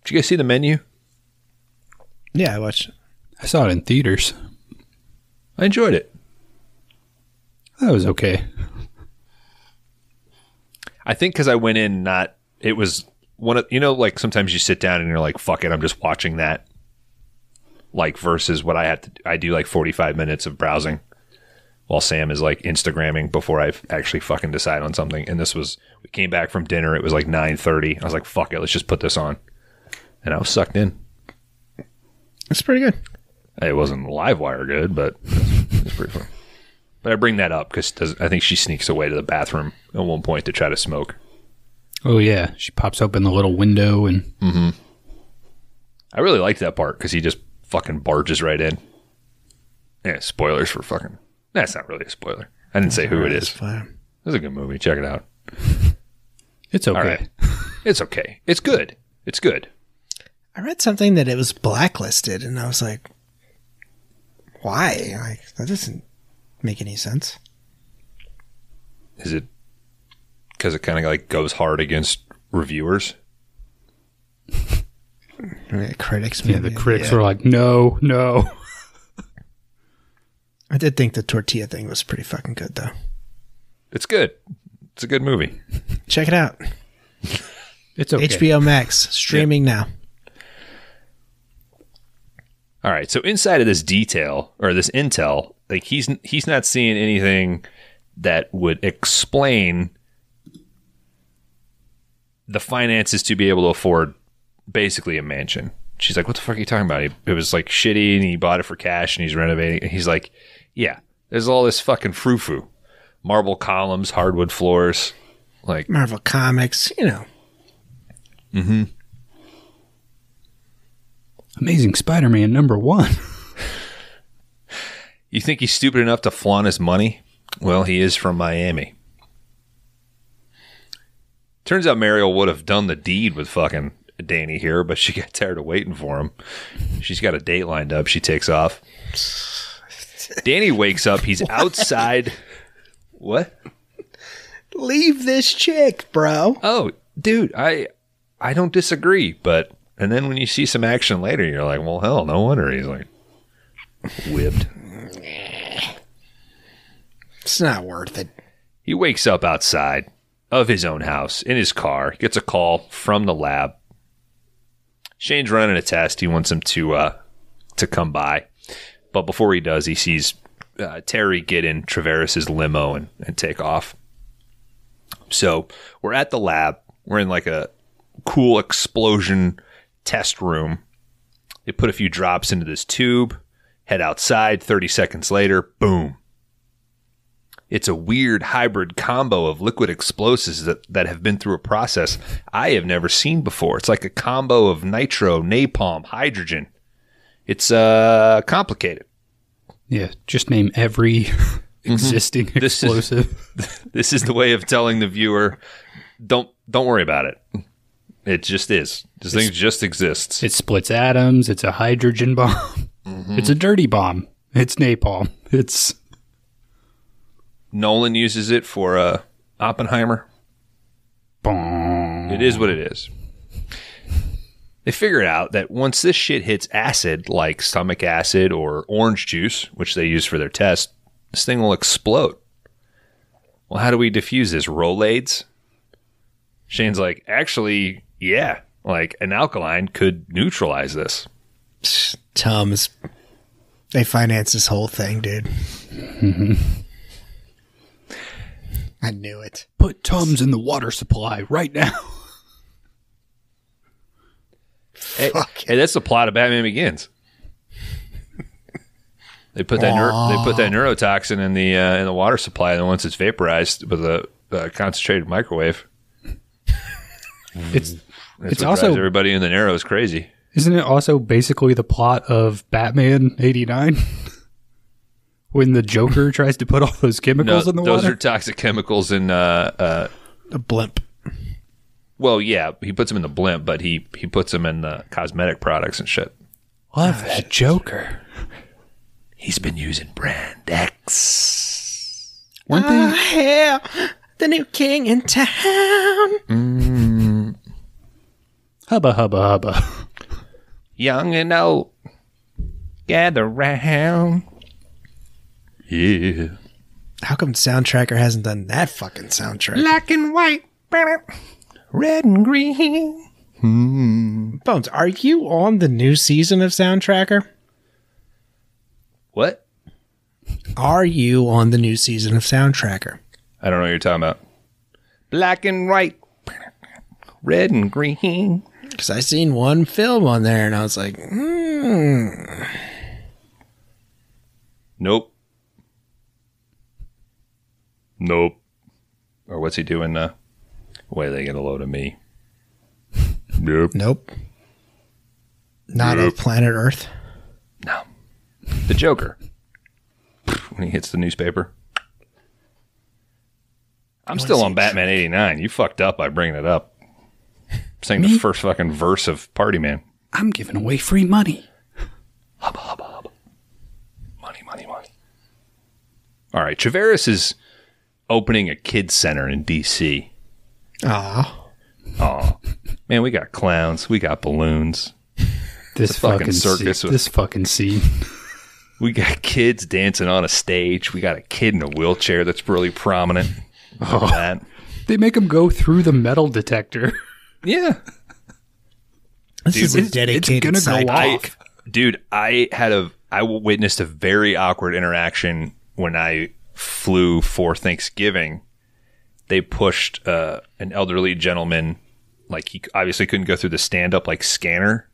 Did you guys see the menu? Yeah, I watched it. I saw it in theaters. I enjoyed it. That was okay. I think because I went in it was one of, sometimes you sit down and you're like, fuck it, I'm just watching that. Versus what I do 45 minutes of browsing while Sam is Instagramming before I actually fucking decide on something. And we came back from dinner. It was 9:30. I was like, fuck it, let's just put this on. And I was sucked in. It's pretty good. It wasn't Livewire good, but it was pretty fun. But I bring that up because I think she sneaks away to the bathroom at one point to try to smoke. Oh, yeah. She pops open the little window and... Mm-hmm. I really liked that part because he just fucking barges right in. Yeah, spoilers for fucking... That's not really a spoiler. I didn't say who it is. Fine. It's a good movie. Check it out. It's okay. All right. It's okay. It's good. It's good. I read something that it was blacklisted, and I was like, why? That doesn't make any sense. Is it because it kind of goes hard against reviewers? Critics, maybe. Yeah, the critics were like, no. I did think the tortilla thing was pretty fucking good, though. It's good. It's a good movie. Check it out. It's okay. HBO Max, streaming now. All right. So inside of this detail or this intel, he's not seeing anything that would explain the finances to be able to afford basically a mansion. She's like, what the fuck are you talking about? It was shitty and he bought it for cash and he's renovating. And he's like, yeah, there's all this fucking frou-frou. Marble columns, hardwood floors. Marvel Comics, Mm-hmm. Amazing Spider-Man #1. You think he's stupid enough to flaunt his money? Well, he is from Miami. Turns out Mariel would have done the deed with fucking Danny here, but she got tired of waiting for him. She's got a date lined up. She takes off. Danny wakes up. He's outside. What? Leave this chick, bro. Oh, dude, I don't disagree, but and then when you see some action later, you're like, well, hell, no wonder he's whipped. It's not worth it. He wakes up outside of his own house in his car, gets a call from the lab. Shane's running a test. He wants him to come by. But before he does, he sees Terry get in Traveris's limo and take off. So we're at the lab. We're in like a cool explosion test room. They put a few drops into this tube, head outside. 30 seconds later, boom. It's a weird hybrid combo of liquid explosives that have been through a process I have never seen before. It's like a combo of nitro, napalm, hydrogen. It's complicated. Yeah, just name every existing explosive. This is the way of telling the viewer, don't worry about it. It just is. This thing just exists. It splits atoms. It's a hydrogen bomb. It's a dirty bomb. It's napalm. It's... Nolan uses it for Oppenheimer. Boom. It is what it is. They figured out that once this shit hits acid, like stomach acid or orange juice, which they use for their test, this thing will explode. Well, how do we diffuse this? Rolaids? Shane's like, actually, yeah. Like, an alkaline could neutralize this. Tums. They finance this whole thing, dude. I knew it. Put Tums in the water supply right now. Hey, that's the plot of Batman Begins. They put that neurotoxin in the water supply, and then once it's vaporized with a concentrated microwave, it's what also drives everybody in the Narrows crazy. Isn't it also basically the plot of Batman 89? When the Joker tries to put all those chemicals in the water? Those are toxic chemicals in a blimp. Well, yeah, he puts them in the blimp, but he puts them in the cosmetic products and shit. Love that Joker. He's been using Brand X. Weren't they? Hail the new king in town. Hubba, hubba, hubba. Young and old, gather round. Yeah. How come Soundtracker hasn't done that fucking soundtrack? Black and white, red and green. Bones, are you on the new season of Soundtracker? What? Are you on the new season of Soundtracker? I don't know what you're talking about. Black and white, red and green. Because I seen one film on there and I was like, Nope. Or what's he doing? Why are they get a load of me? Nope. Nope. Not of planet Earth. No. The Joker. When he hits the newspaper. I'm still on Batman 89. You fucked up by bringing it up. Saying the first fucking verse of Party Man. I'm giving away free money. Hubba, hubba, hubba. Money, money, money. All right. Traveris is opening a kids center in D.C. Aw. Man, we got clowns. We got balloons. This fucking circus. This fucking scene. We got kids dancing on a stage. We got a kid in a wheelchair that's really prominent. That. They make him go through the metal detector. Yeah. This is a dedicated it's gonna go off. I witnessed a very awkward interaction when I flew for Thanksgiving. They pushed an elderly gentleman, like he obviously couldn't go through the stand-up like scanner,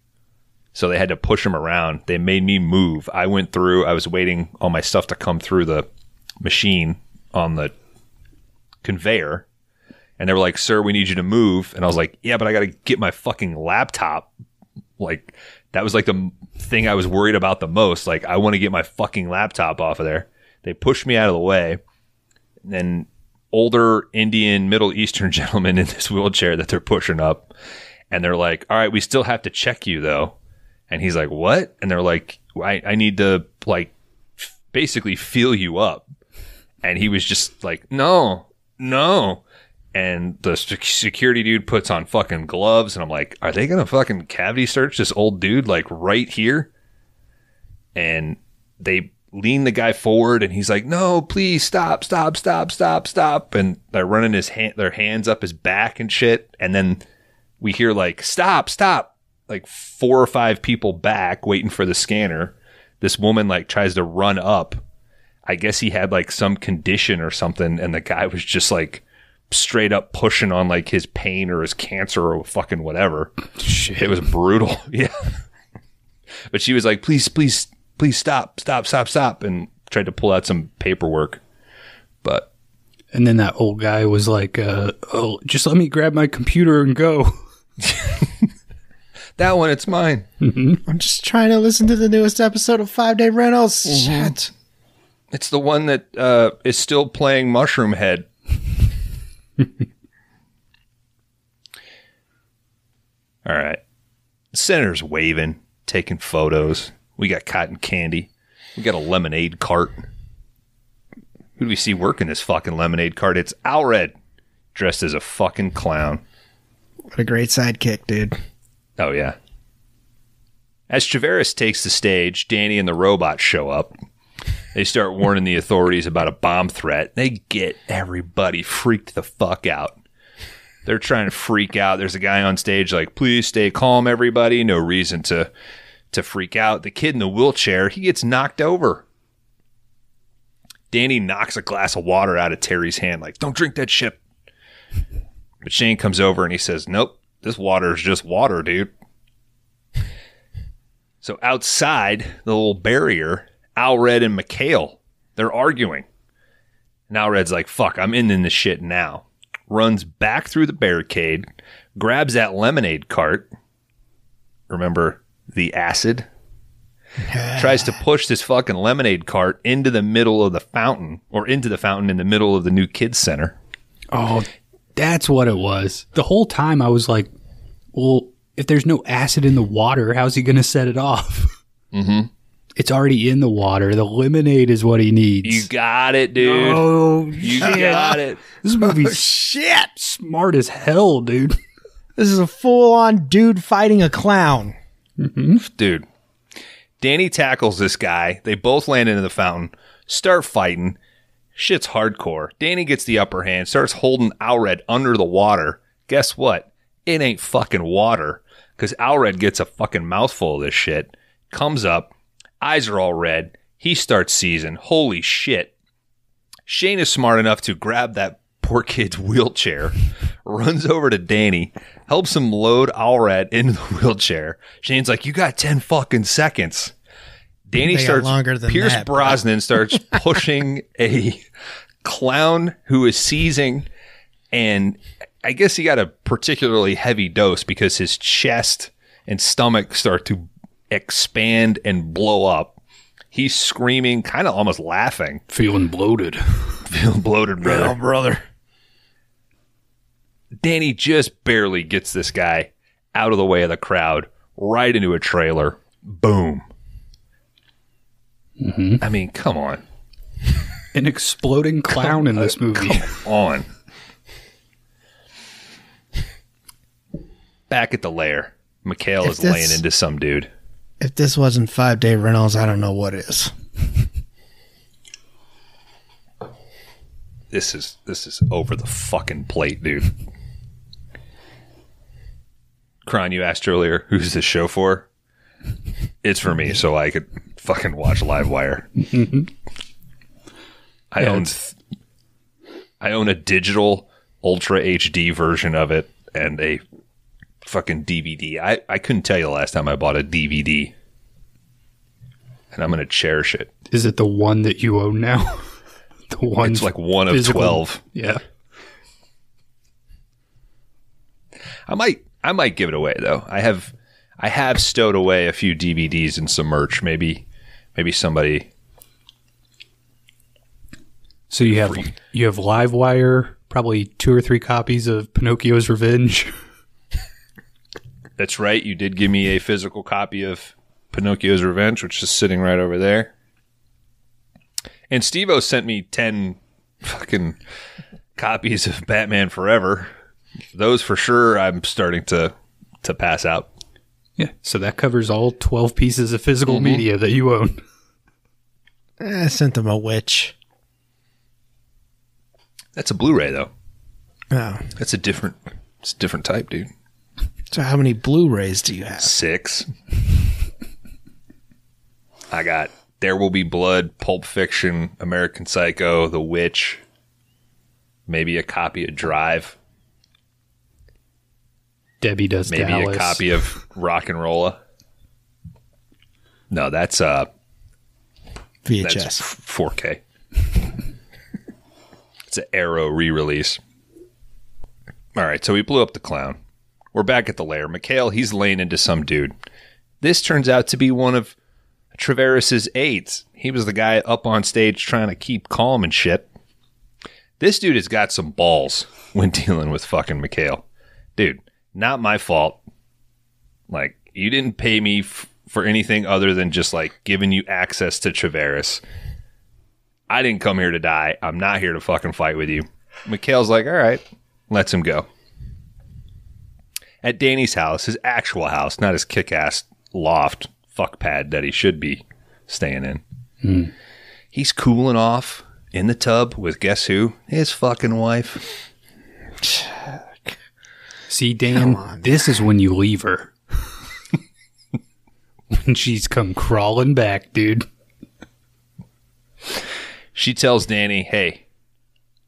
so they had to push him around. They made me move. I went through. I was waiting on my stuff to come through the machine on the conveyor, and they were like, "Sir, we need you to move." And I was like, "Yeah, but I got to get my fucking laptop." Like that was like the thing I was worried about the most. Like I want to get my fucking laptop off of there. They pushed me out of the way, and then older Indian, Middle Eastern gentleman in this wheelchair that they're pushing up, and they're like, "All right, we still have to check you though." And he's like, "What?" And they're like, I need to like basically feel you up. And he was just like, no. And the security dude puts on fucking gloves, and I'm like, are they gonna fucking cavity search this old dude like right here? And they lean the guy forward, and he's like, no, please stop. And they're running their hands up his back and shit. And then we hear like, stop. like 4 or 5 people back waiting for the scanner. This woman like tries to run up. I guess he had like some condition or something, and the guy was just like straight up pushing on like his pain or his cancer or fucking whatever. Shit. It was brutal. Yeah. But she was like, please stop, and tried to pull out some paperwork. But and then that old guy was like, oh, just let me grab my computer and go. That one, it's mine. Mm-hmm. I'm just trying to listen to the newest episode of 5 Day Rentals. Mm-hmm. Shit. It's the one that is still playing Mushroom Head. All right. The senator's waving, taking photos. We got cotton candy. We got a lemonade cart. Who do we see working this fucking lemonade cart? It's Alred, dressed as a fucking clown. What a great sidekick, dude. Oh, yeah. As Chaveris takes the stage, Danny and the robot show up. They start warning the authorities about a bomb threat. They get everybody freaked the fuck out. They're trying to freak out. There's a guy on stage like, please stay calm, everybody. No reason to freak out. The kid in the wheelchair, he gets knocked over. Danny knocks a glass of water out of Terry's hand like, don't drink that shit. But Shane comes over and he says, nope, this water is just water, dude. So outside the little barrier, Alred and Mikhail, they're arguing. And Alred's like, fuck, I'm in this shit now. Runs back through the barricade, grabs that lemonade cart. Remember the acid? Tries to push this fucking lemonade cart into the middle of the fountain, or into the fountain in the middle of the new kids center. Oh, that's what it was. The whole time I was like, well, if there's no acid in the water, how's he going to set it off? Mm-hmm. It's already in the water. The lemonade is what he needs. You got it, dude. Oh, you got it. This movie's shit. Smart as hell, dude. This is a full-on dude fighting a clown. Mm-hmm. Dude. Danny tackles this guy. They both land into the fountain, start fighting. Shit's hardcore. Danny gets the upper hand, starts holding Alred under the water. Guess what? It ain't fucking water, because Alred gets a fucking mouthful of this shit, comes up, eyes are all red. He starts seizing. Holy shit. Shane is smart enough to grab that poor kid's wheelchair, runs over to Danny, helps him load Alred into the wheelchair. Shane's like, you got 10 fucking seconds. Danny starts, Pierce Brosnan starts pushing a clown who is seizing, and I guess he got a particularly heavy dose because his chest and stomach start to expand and blow up. He's screaming, kind of almost laughing. Feeling bloated. Feeling bloated, brother. Oh, brother. Danny just barely gets this guy out of the way of the crowd, right into a trailer. Boom. Mm-hmm. I mean, come on. An exploding clown in this movie. Come on. Back at the lair, Mikhail is laying into some dude. If this wasn't 5 Day Rentals, I don't know what is. This is over the fucking plate, dude. Kron, you asked earlier, who's this show for? It's for me, so I could fucking watch Livewire. I own a digital Ultra HD version of it and a fucking DVD. I couldn't tell you the last time I bought a DVD. And I'm going to cherish it. Is it the one that you own now? The one It's like one of 12. Yeah. I might give it away though. I have stowed away a few DVDs and some merch. Maybe somebody. So you have Livewire, probably 2 or 3 copies of Pinocchio's Revenge. That's right. You did give me a physical copy of Pinocchio's Revenge, which is sitting right over there. And Steve-O sent me 10 fucking copies of Batman Forever. Those for sure I'm starting to pass out. Yeah, so that covers all 12 pieces of physical media that you own. I sent them a witch. That's a Blu-ray though. Oh. It's a different type, dude. So how many Blu-rays do you have? 6. I got There Will Be Blood, Pulp Fiction, American Psycho, The Witch, maybe a copy of Drive. Debbie Does maybe Dallas. A copy of Rock and Rolla. No, that's VHS. That's 4K. It's an Arrow re-release. All right, so we blew up the clown. We're back at the lair. Mikhail, he's laying into some dude. This turns out to be one of Traveris's aides. He was the guy up on stage trying to keep calm and shit. This dude has got some balls when dealing with fucking Mikhail. Dude, not my fault. Like, you didn't pay me for anything other than just, like, giving you access to Traveris. I didn't come here to die. I'm not here to fucking fight with you. Mikhail's like, all right, lets him go. At Danny's house, his actual house, not his kick-ass loft fuck pad that he should be staying in. He's cooling off in the tub with guess who? His fucking wife. See, Dan, this is when you leave her. When she's come crawling back, dude. She tells Danny, hey,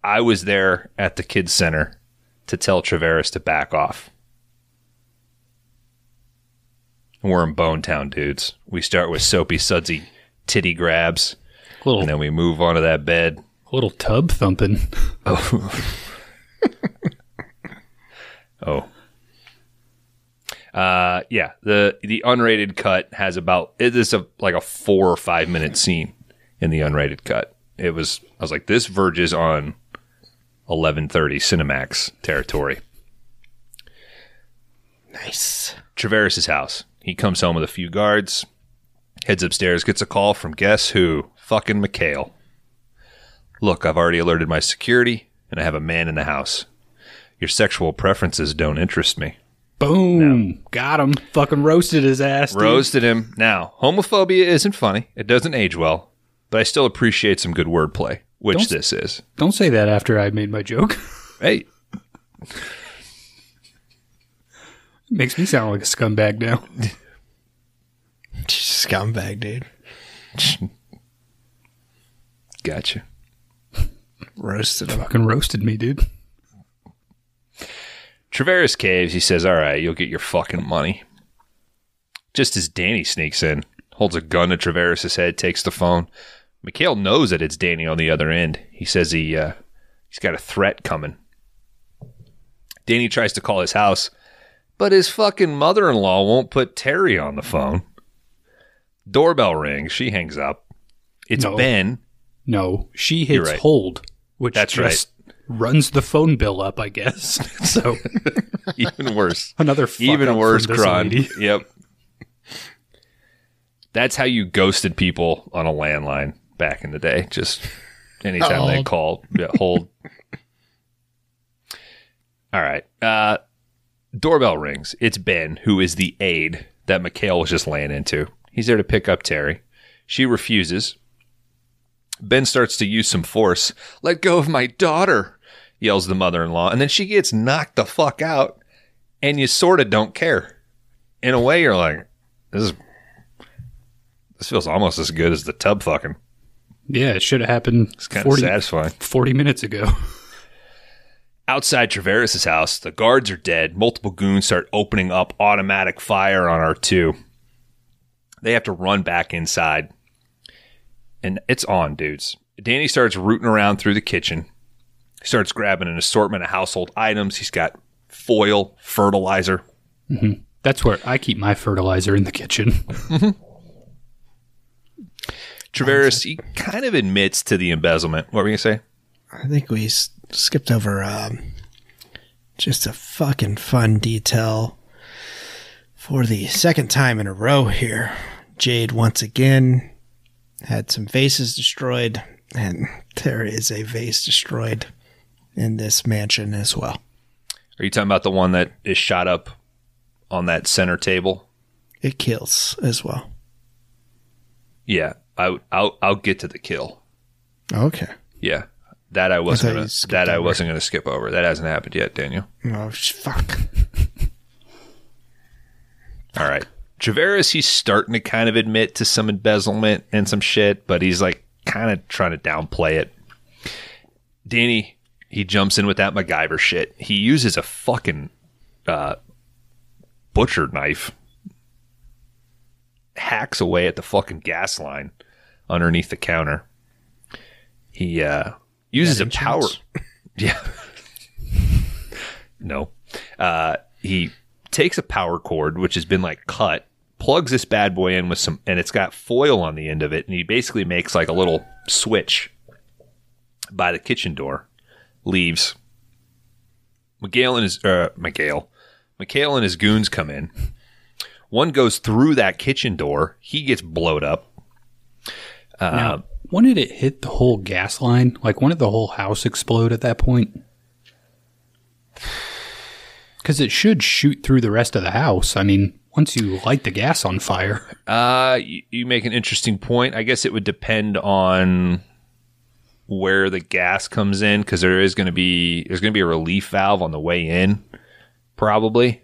I was there at the kids' center to tell Traveris to back off. We're in Bone Town, dudes. We start with soapy, sudsy titty grabs, and then we move on to that bed. A little tub thumping. Oh. Yeah, the unrated cut has it is like a 4 or 5 minute scene in the unrated cut. I was like, this verges on 11:30 Cinemax territory. Nice. Traveris' house. He comes home with a few guards, heads upstairs, gets a call from guess who? Fucking Mikhail. Look, I've already alerted my security, and I have a man in the house. Your sexual preferences don't interest me. Boom. No. Got him. Fucking roasted his ass, dude. Roasted him. Now, homophobia isn't funny. It doesn't age well. But I still appreciate some good wordplay, which this is. Don't say that after I made my joke. Hey. Makes me sound like a scumbag now. Scumbag, dude. Gotcha. Roasted him. Fucking roasted me, dude. Traveris caves. He says, all right, you'll get your fucking money. Just as Danny sneaks in, holds a gun to Traveris' head, takes the phone. Mikhail knows that it's Danny on the other end. He says he's got a threat coming. Danny tries to call his house, but his fucking mother-in-law won't put Terry on the phone. Doorbell rings. She hangs up. It's Ben. No, she hits hold, which runs the phone bill up, I guess. So even worse. Another fuck even up worse, from this Kron. lady. Yep. That's how you ghosted people on a landline back in the day. Just anytime they call, hold. All right. Doorbell rings. It's Ben, who is the aide that Mikhail was just laying into. He's there to pick up Terry. She refuses. Ben starts to use some force. Let go of my daughter, yells the mother-in-law. And then she gets knocked the fuck out, and you sort of don't care. In a way, you're like, this feels almost as good as the tub fucking. Yeah, it should have happened. It's kind of satisfying. 40 minutes ago. Outside Traveris' house, the guards are dead. Multiple goons start opening up automatic fire on R2. They have to run back inside. And it's on, dudes. Danny starts rooting around through the kitchen. He starts grabbing an assortment of household items. He's got foil, fertilizer. Mm-hmm. That's where I keep my fertilizer, in the kitchen. Mm-hmm. Traveris, he kind of admits to the embezzlement. What were you going to say? I think we skipped over just a fucking fun detail for the second time in a row here. Jade once again had some vases destroyed, and there is a vase destroyed in this mansion as well. Are you talking about the one that is shot up on that center table? It kills as well. Yeah, I'll get to the kill. Okay. Yeah, that I wasn't gonna skip over. That hasn't happened yet, Daniel. Oh fuck! All right. Traveris, he's starting to kind of admit to some embezzlement and some shit, but he's like kind of trying to downplay it. Danny, he jumps in with that MacGyver shit. He uses a fucking butcher knife, hacks away at the fucking gas line underneath the counter. He uses a power... Yeah. No. He takes a power cord, which has been like cut, plugs this bad boy in with some, and it's got foil on the end of it, and he basically makes like a little switch by the kitchen door. Leaves. Mikhail and his goons come in. One goes through that kitchen door. He gets blowed up. Now, when did it hit the whole gas line? Like, when did the whole house explode at that point? Because it should shoot through the rest of the house. I mean, once you light the gas on fire. You make an interesting point. I guess it would depend on where the gas comes in, because there's going to be a relief valve on the way in, probably.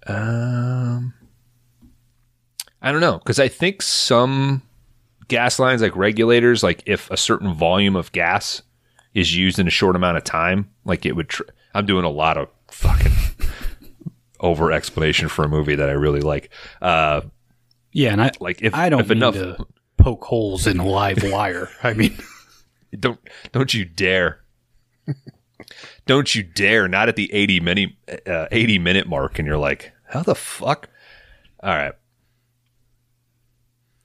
I don't know, because I think some gas lines, like regulators, like if a certain volume of gas is used in a short amount of time, like it would. I'm doing a lot of fucking over explanation for a movie that I really like. Yeah, and I don't mean to poke holes in live wire. I mean, don't you dare. Don't you dare. Not at the 80 minute mark, and you're like, how the fuck? All right.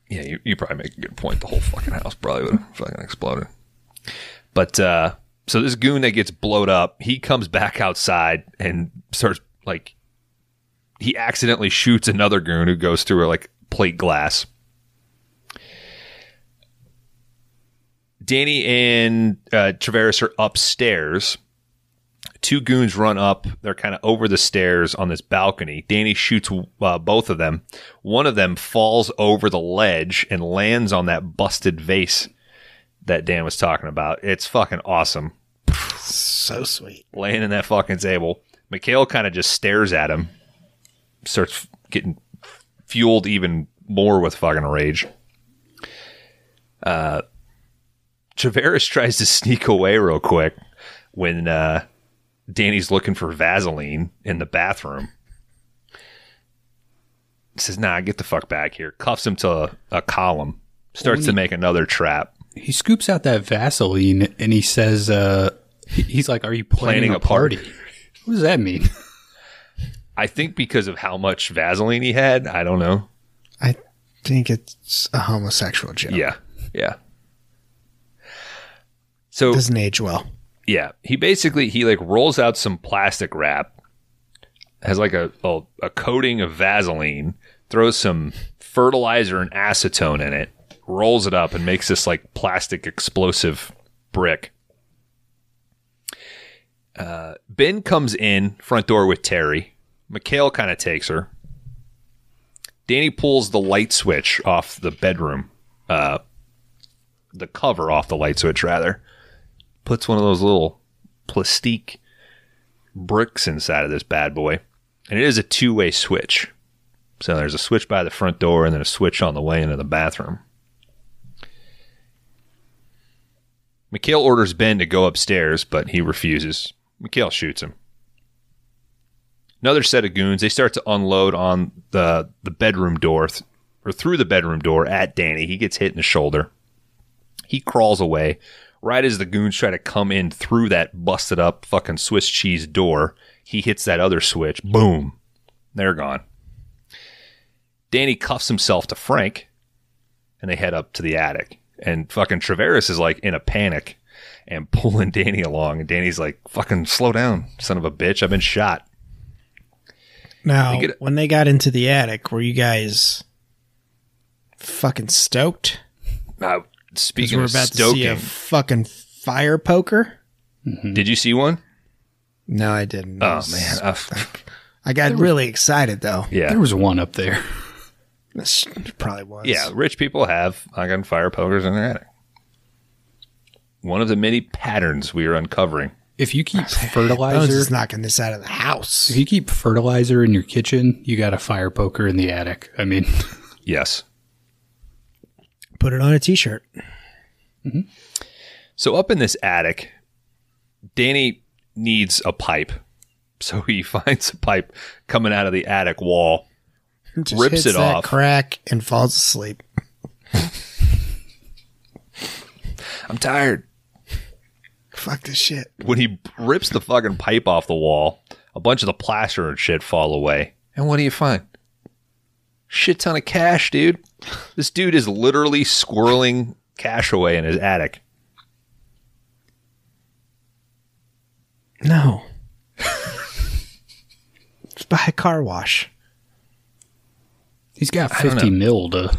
Yeah, you probably make a good point. The whole fucking house probably would have fucking exploded. But so this goon that gets blowed up, he comes back outside and starts like, he accidentally shoots another goon who goes through like plate glass. Danny and Traveris are upstairs. Two goons run up. They're kind of over the stairs on this balcony. Danny shoots both of them. One of them falls over the ledge and lands on that busted vase that Dan was talking about. It's fucking awesome. So sweet. Laying in that fucking table. Mikhail kind of just stares at him. Starts getting fueled even more with fucking rage. Traveris tries to sneak away real quick when Danny's looking for Vaseline in the bathroom. He says, nah, get the fuck back here. Cuffs him to a column. Starts to make another trap. He scoops out that Vaseline and he says, he's like, are you planning a party? What does that mean? I think because of how much Vaseline he had. I don't know. I think it's a homosexual joke. Yeah. Yeah. So doesn't age well. Yeah. He like rolls out some plastic wrap, has like a coating of Vaseline, throws some fertilizer and acetone in it, rolls it up and makes this like plastic explosive brick. Ben comes in front door with Terry. Mikhail kind of takes her. Danny pulls the light switch off the bedroom. The cover off the light switch, rather. Puts one of those little plastique bricks inside of this bad boy. And it is a two-way switch. So there's a switch by the front door and then a switch on the way into the bathroom. Mikhail orders Ben to go upstairs, but he refuses. Mikhail shoots him. Another set of goons, they start to unload on the bedroom door, or through the bedroom door at Danny. He gets hit in the shoulder. He crawls away. Right as the goons try to come in through that busted up fucking Swiss cheese door, he hits that other switch. Boom. They're gone. Danny cuffs himself to Frank, and they head up to the attic. And fucking Traveris is like in a panic and pulling Danny along. And Danny's like, fucking slow down, son of a bitch. I've been shot. Now, when they got into the attic, were you guys fucking stoked? Speaking we're of about stoking, to see a fucking fire poker. Mm-hmm. Did you see one? No, I didn't. Oh man, I got really excited though. Yeah, there was one up there. This probably was. Yeah, rich people have fire pokers in their attic. One of the many patterns we are uncovering If you keep Bones fertilizer, is knocking this out of the house. if you keep fertilizer in your kitchen, you got a fire poker in the attic. I mean, Yes. Put it on a t-shirt. So up in this attic, Danny needs a pipe. So he finds a pipe coming out of the attic wall, Just rips hits it that off. crack, and falls asleep. I'm tired. Fuck this shit. When he rips the fucking pipe off the wall, a bunch of the plaster and shit fall away. And what do you find? Shit ton of cash, dude. This dude is literally squirreling cash away in his attic. No. Just buy a car wash. he's got I don't 50 mil to.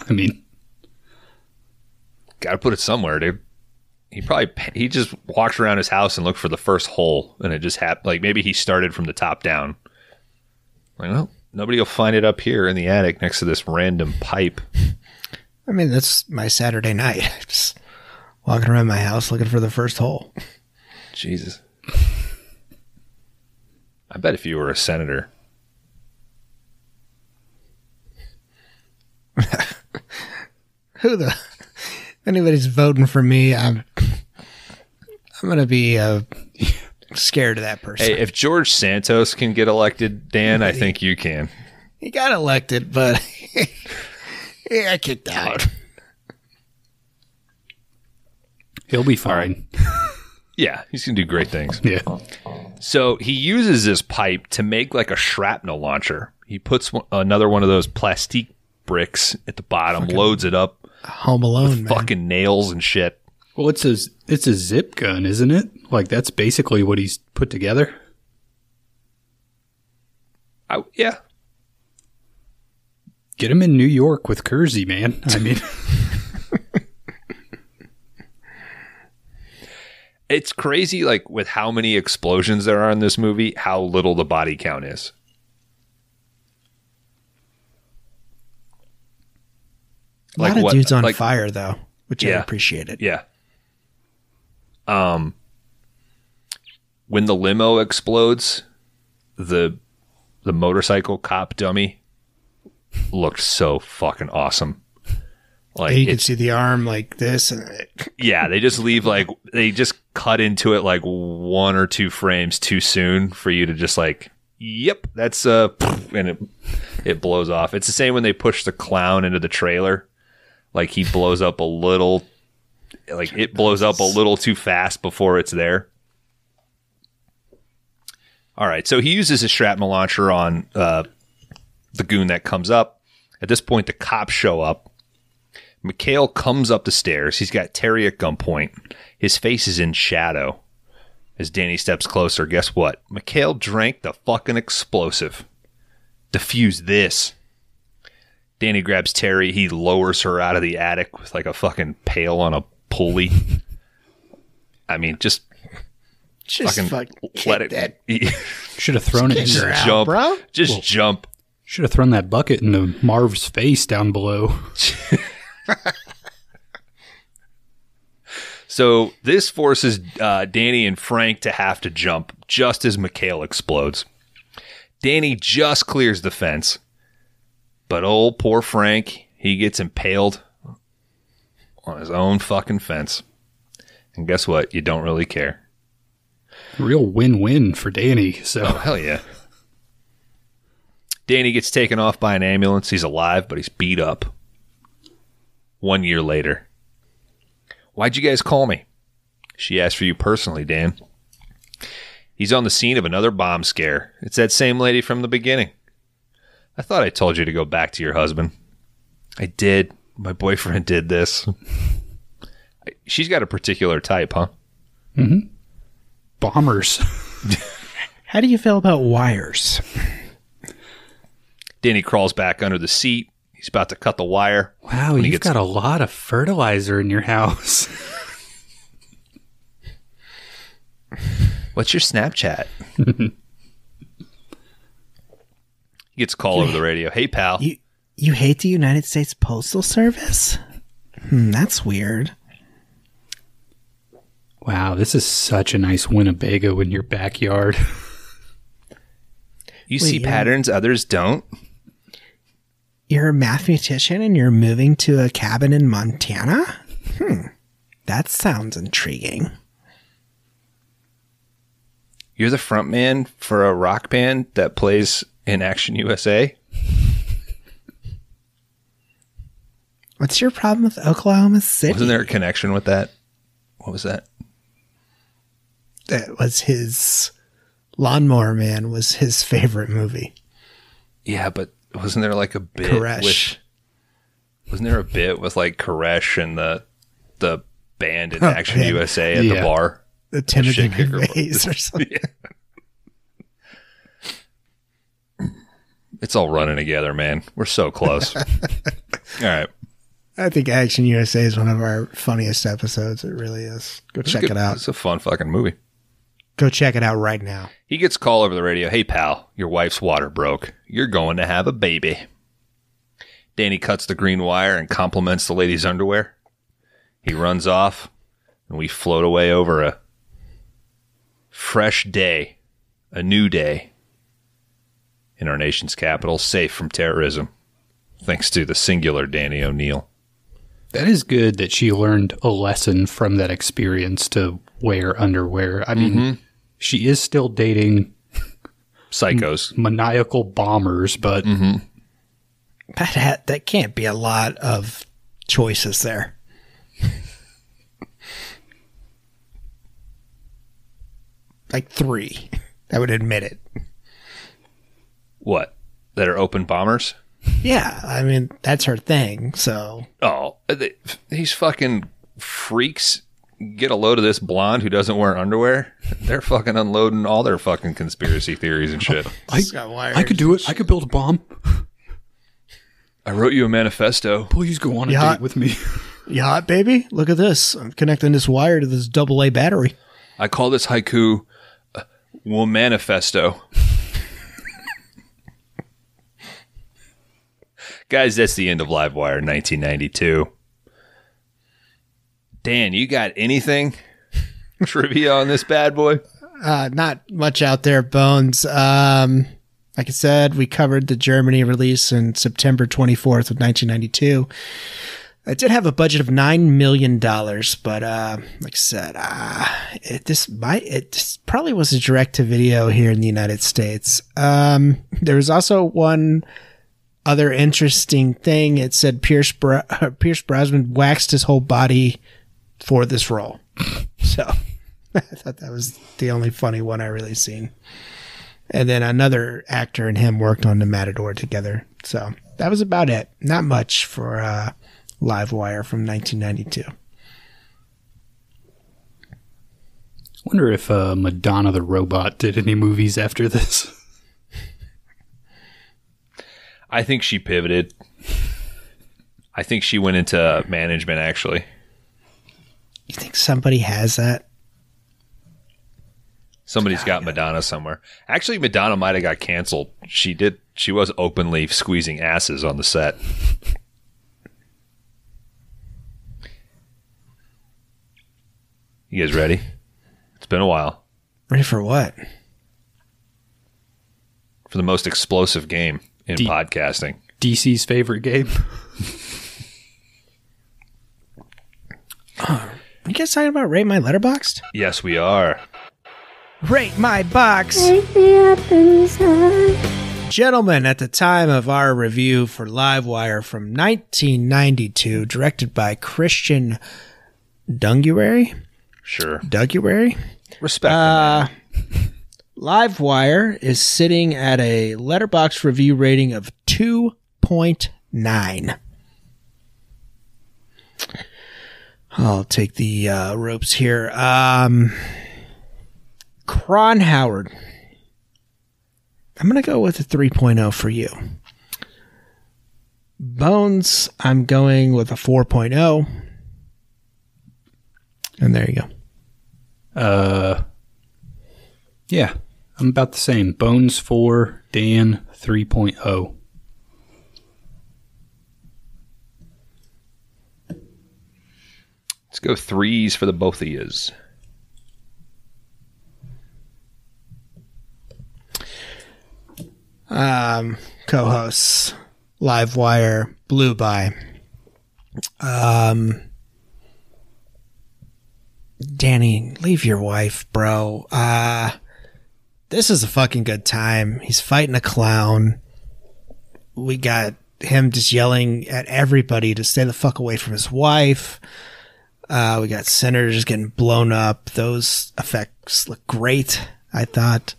I mean, Gotta put it somewhere, dude. He just walked around his house and looked for the first hole, and it just happened. Like, maybe he started from the top down. Like, well, nobody will find it up here in the attic next to this random pipe. I mean, that's my Saturday night. Just walking around my house looking for the first hole. Jesus. I bet if you were a senator. If anybody's voting for me, I'm gonna be scared of that person. Hey, if George Santos can get elected, Dan, I think you can. He got elected, but he got kicked out. he'll be fine. Yeah, he's going to do great things. Yeah. So he uses this pipe to make like a shrapnel launcher. He puts another one of those plastic bricks at the bottom, loads it up, Home Alone, man. fucking nails and shit. Well, it's a zip gun, isn't it? Like, that's basically what he's put together. Yeah. Get him in New York with Kersey, man. I mean, It's crazy, like, with how many explosions there are in this movie, how little the body count is. A lot of dudes on fire, though, which I Yeah. appreciated. Yeah. When the limo explodes, the motorcycle cop dummy looked so fucking awesome. Like, You can see the arm like this. And yeah, they just cut into it like 1 or 2 frames too soon for you to just like, yep, that's and it blows off. It's the same when they push the clown into the trailer. Like, he blows up a little, like, it blows up a little too fast before it's there. All right, so he uses his shrapnel launcher on the goon that comes up. At this point, the cops show up. Mikhail comes up the stairs. He's got Terry at gunpoint. His face is in shadow. As Danny steps closer, guess what? Mikhail drank the fucking explosive. Defuse this. Danny grabs Terry. He lowers her out of the attic with like a fucking pail on a pulley. I mean, just fucking let it. should have thrown it in Just your jump, bro. Just jump. Should have thrown that bucket into Marv's face down below. So this forces Danny and Frank to have to jump just as Mikhail explodes. Danny just clears the fence, but old poor Frank, he gets impaled on his own fucking fence. And guess what? You don't really care. Real win-win for Danny. So Oh, hell yeah. Danny gets taken off by an ambulance. He's alive, but he's beat up. 1 year later. Why'd you guys call me? She asked for you personally, Dan. He's on the scene of another bomb scare. It's that same lady from the beginning. I thought I told you to go back to your husband. I did. My boyfriend did this. She's got a particular type, huh? Mm-hmm. Bombers. How do you feel about wires? Danny crawls back under the seat. He's about to cut the wire. Wow, you've got a lot of fertilizer in your house. What's your Snapchat? He gets a call over the radio. Hey, pal. You hate the United States Postal Service? That's weird. Wow, this is such a nice Winnebago in your backyard. You see patterns others don't? You're a mathematician and you're moving to a cabin in Montana? That sounds intriguing. You're the front man for a rock band that plays in Action USA? What's your problem with Oklahoma City? Wasn't there a connection with that? What was that? That was his... Lawnmower Man was his favorite movie. Yeah, but wasn't there like a bit Koresh. Wasn't there a bit with like Koresh and the band in Action USA at the bar? The Timothy McVeigh's or something. Yeah. It's all running together, man. We're so close. All right. I think Action USA is one of our funniest episodes. It really is. Go check it out. It's a fun fucking movie. Go check it out right now. He gets a call over the radio. Hey, pal, your wife's water broke. You're going to have a baby. Danny cuts the green wire and compliments the lady's underwear. He runs off, and we float away over a fresh day, a new day, in our nation's capital, safe from terrorism, thanks to the singular Danny O'Neill. That is good that she learned a lesson from that experience to wear underwear. I mean, she is still dating psychos, maniacal bombers, but that can't be a lot of choices there. Like 3. I would admit it. What? That are open bombers? Yeah, I mean, that's her thing, so... Oh, these fucking freaks get a load of this blonde who doesn't wear underwear. They're fucking unloading all their fucking conspiracy theories and shit. I could do it. I could build a bomb. I wrote you a manifesto. Please go on a date with me. You hot, baby? Look at this. I'm connecting this wire to this AA battery. I call this haiku manifesto. Guys, that's the end of Livewire 1992. Dan, you got anything trivia on this bad boy? Not much out there, Bones. Like I said, we covered the Germany release on September 24th of 1992. It did have a budget of $9 million, but like I said, it probably was a direct-to-video here in the United States. There was also one other interesting thing. It said Pierce Brosnan waxed his whole body for this role. So I thought that was the only funny one I really seen. And then another actor and him worked on The Matador together. So that was about it. Not much for Livewire from 1992. Wonder if Madonna the Robot did any movies after this. I think she pivoted. I think she went into management, actually. You think somebody has that? Somebody's got Madonna somewhere. Actually, Madonna might have got canceled. She was openly squeezing asses on the set. You guys ready? It's been a while. Ready for what? For the most explosive game in podcasting. DC's favorite game. You guys talking about Rate My Letterboxd? Yes, we are. Rate My Box! Gentlemen, at the time of our review for Livewire from 1992, directed by Christian Dunguary? Sure. Dunguary? Respect the man. Livewire is sitting at a Letterboxd review rating of 2.9. I'll take the ropes here. Kron Howard. I'm going to go with a 3.0 for you. Bones, I'm going with a 4.0. And there you go. Yeah, I'm about the same. Bones 4, Dan 3.0. Let's go 3s for the both of yous. Co-hosts, Livewire, Blue by. Danny, leave your wife, bro. This is a fucking good time. He's fighting a clown. We got him just yelling at everybody to stay the fuck away from his wife. We got senators getting blown up. Those effects look great, I thought.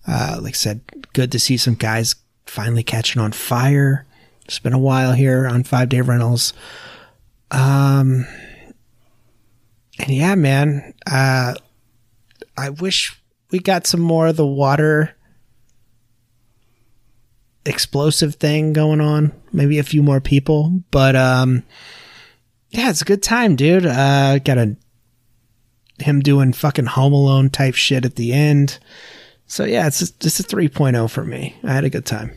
Like I said, good to see some guys finally catching on fire. It's been a while here on 5-Day Rentals. And yeah, man, I wish we got some more of the water explosive thing going on. Maybe a few more people, but yeah, it's a good time, dude. Got him doing fucking Home Alone type shit at the end. So yeah, it's just a 3.0 for me. I had a good time.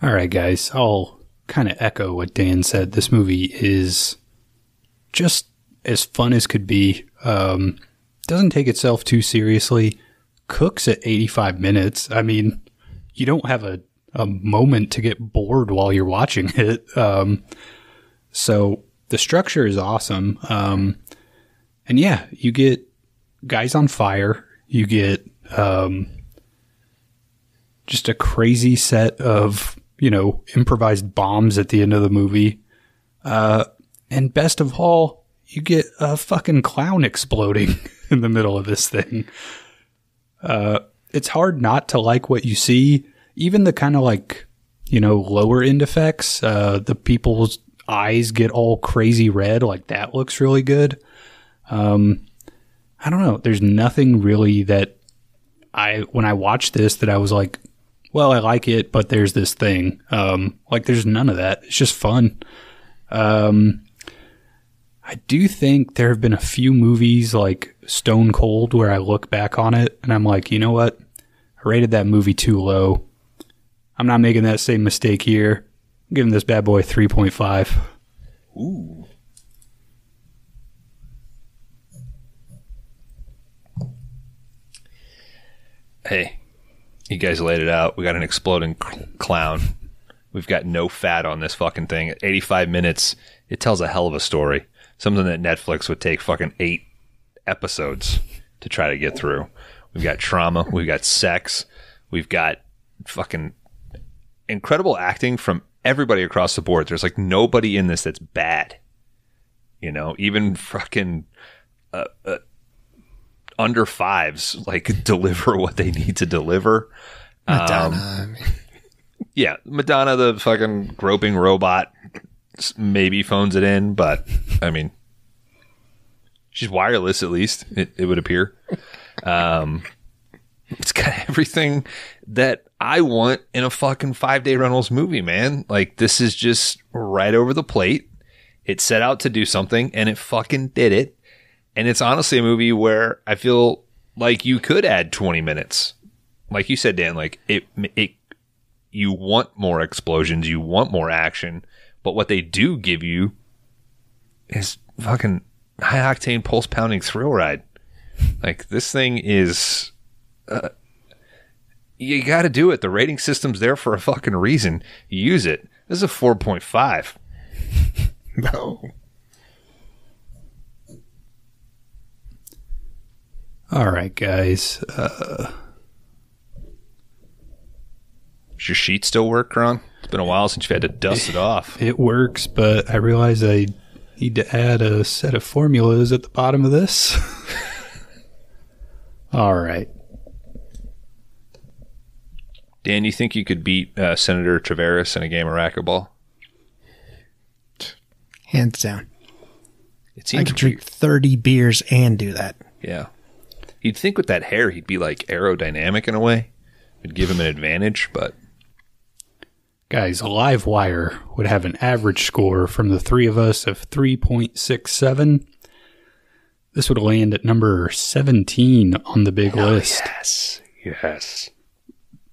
All right, guys, I'll kind of echo what Dan said. This movie is just as fun as could be. Doesn't take itself too seriously. Cooks at 85 minutes. I mean, you don't have a moment to get bored while you're watching it. So the structure is awesome. And yeah, you get guys on fire. You get just a crazy set of, improvised bombs at the end of the movie. And best of all, you get a fucking clown exploding in the middle of this thing. It's hard not to like what you see. Even the kind of lower end effects, the people's eyes get all crazy red. Like that looks really good. I don't know. There's nothing really that when I watched this that I was like, well, I like it, but there's this thing. There's none of that. It's just fun. I do think there have been a few movies like Stone Cold where I look back on it and I'm like, you know what? I rated that movie too low. I'm not making that same mistake here. I'm giving this bad boy 3.5. Ooh. Hey, you guys laid it out. We got an exploding clown. We've got no fat on this fucking thing. At 85 minutes, it tells a hell of a story. Something that Netflix would take fucking 8 episodes to try to get through. We've got trauma. We've got sex. We've got fucking incredible acting from everybody across the board. There's nobody in this that's bad. Even fucking under fives deliver what they need to deliver. Madonna. Yeah, Madonna, the fucking groping robot, maybe phones it in, but I mean, she's wireless at least. It would appear. It's got everything that I want in a fucking 5-Day Rentals movie, man. This is just right over the plate. It set out to do something, and it fucking did it. And it's honestly a movie where I feel like you could add 20 minutes. Like you said, Dan, you want more explosions, you want more action, but what they do give you is fucking high-octane, pulse-pounding thrill ride. This thing is... you got to do it. The rating system's there for a fucking reason. Use it. This is a 4.5. No. All right, guys. Does your sheet still work, Kron? It's been a while since you've had to dust it off. It works, but I realize I need to add a set of formulas at the bottom of this. All right. Dan, you think you could beat Senator Treveris in a game of racquetball? Hands down. It seems I could drink 30 beers and do that. Yeah. You'd think with that hair, he'd be aerodynamic in a way. It'd give him an advantage, but... Guys, Livewire would have an average score from the three of us of 3.67. This would land at number 17 on the big list. Yes.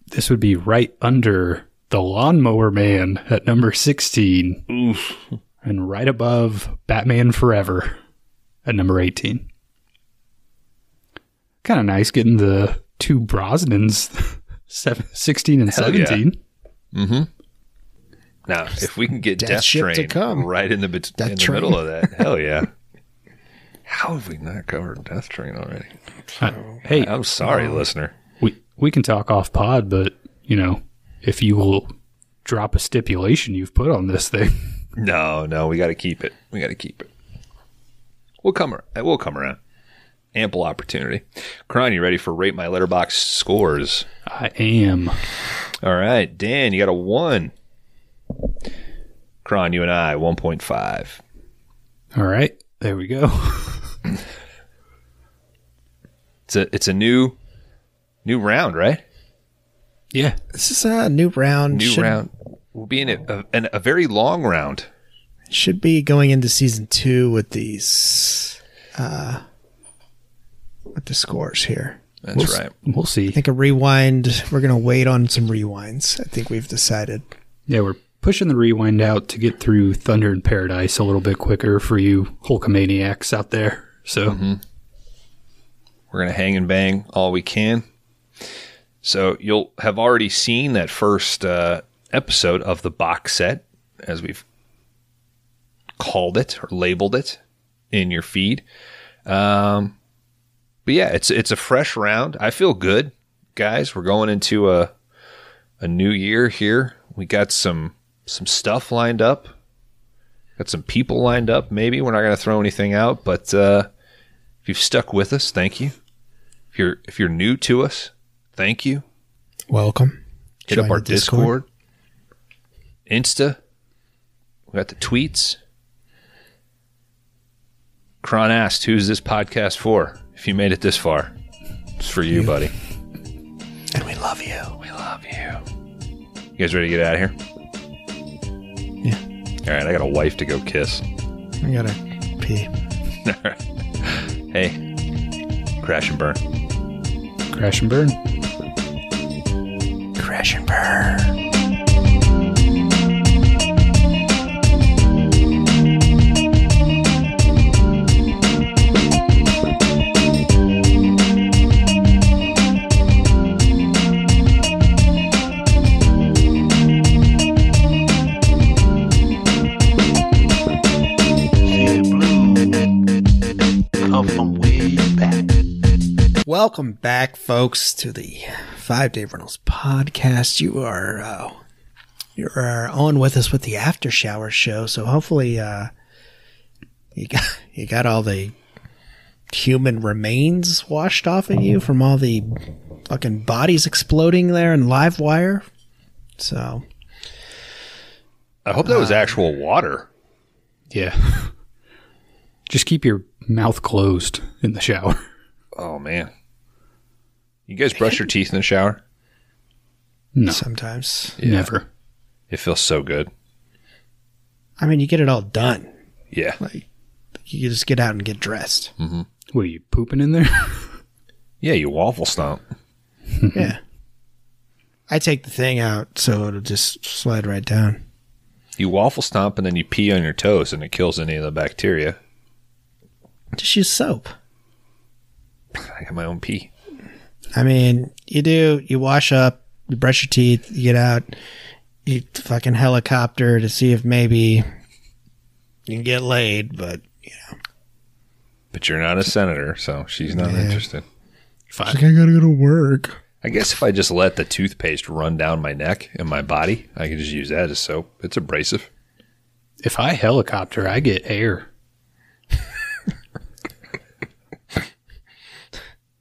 This would be right under The Lawnmower Man at number 16. Oof. And right above Batman Forever at number 18. Kind of nice getting the two Brosnans, 16 and Hell 17. Yeah. Mm-hmm. Now, if we can get Death Train right in the middle of that, hell yeah. How have we not covered Death Train already? Hey, I'm sorry, listener. We can talk off pod, but, if you will drop a stipulation you've put on this thing. No, we got to keep it. We'll come around. Ample opportunity. Kron, you ready for Rate My Letterbox scores? I am. All right, Dan, you got a 1. Kron, you and I, 1.5. All right, there we go. It's a new round, right? Yeah. This is a new round. Round. We'll be in a very long round. Should be going into season 2 with these, with the scores here. That's right. We'll see. I think a rewind. We're going to wait on some rewinds. I think we've decided. Yeah, we're pushing the rewind out to get through Thunder in Paradise a little bit quicker for you Hulkamaniacs out there. So we're going to hang and bang all we can. So you'll have already seen that first episode of the box set, as we've called it or labeled it in your feed. But yeah, it's a fresh round. I feel good, guys. We're going into a new year here. We got some stuff lined up. Got some people lined up. Maybe we're not going to throw anything out, but if you've stuck with us, thank you. If you're new to us, thank you. Welcome. Hit up our Discord. Insta. We got the tweets. Kron asked, who's this podcast for? If you made it this far, it's for you, buddy. And we love you. We love you. You guys ready to get out of here? Yeah. All right, I got a wife to go kiss. I gotta pee. All right. Hey, crash and burn. crash and burn. Crash and burn. Welcome back, folks, to the 5-Day Rentals podcast. You are on with us with the after shower show, so hopefully you got all the human remains washed off of you from all the fucking bodies exploding there in live wire. So I hope that was actual water. Yeah. Just keep your mouth closed in the shower. Oh, man. You guys brush your teeth in the shower? No. Sometimes. Yeah. Never. It feels so good. I mean, you get it all done. Yeah. Like, you just get out and get dressed. Mm-hmm. What, are you pooping in there? Yeah, you waffle stomp. Yeah. I take the thing out so it'll just slide right down. You waffle stomp and then you pee on your toes and it kills any of the bacteria. Just use soap. I got my own pee. I mean, you wash up, you brush your teeth, you get out, you fucking helicopter to see if maybe you can get laid, but, you know. But you're not a senator, so she's not interested. I gotta go to work. I guess if I just let the toothpaste run down my neck and my body, I can just use that as soap. It's abrasive. If I helicopter, I get air.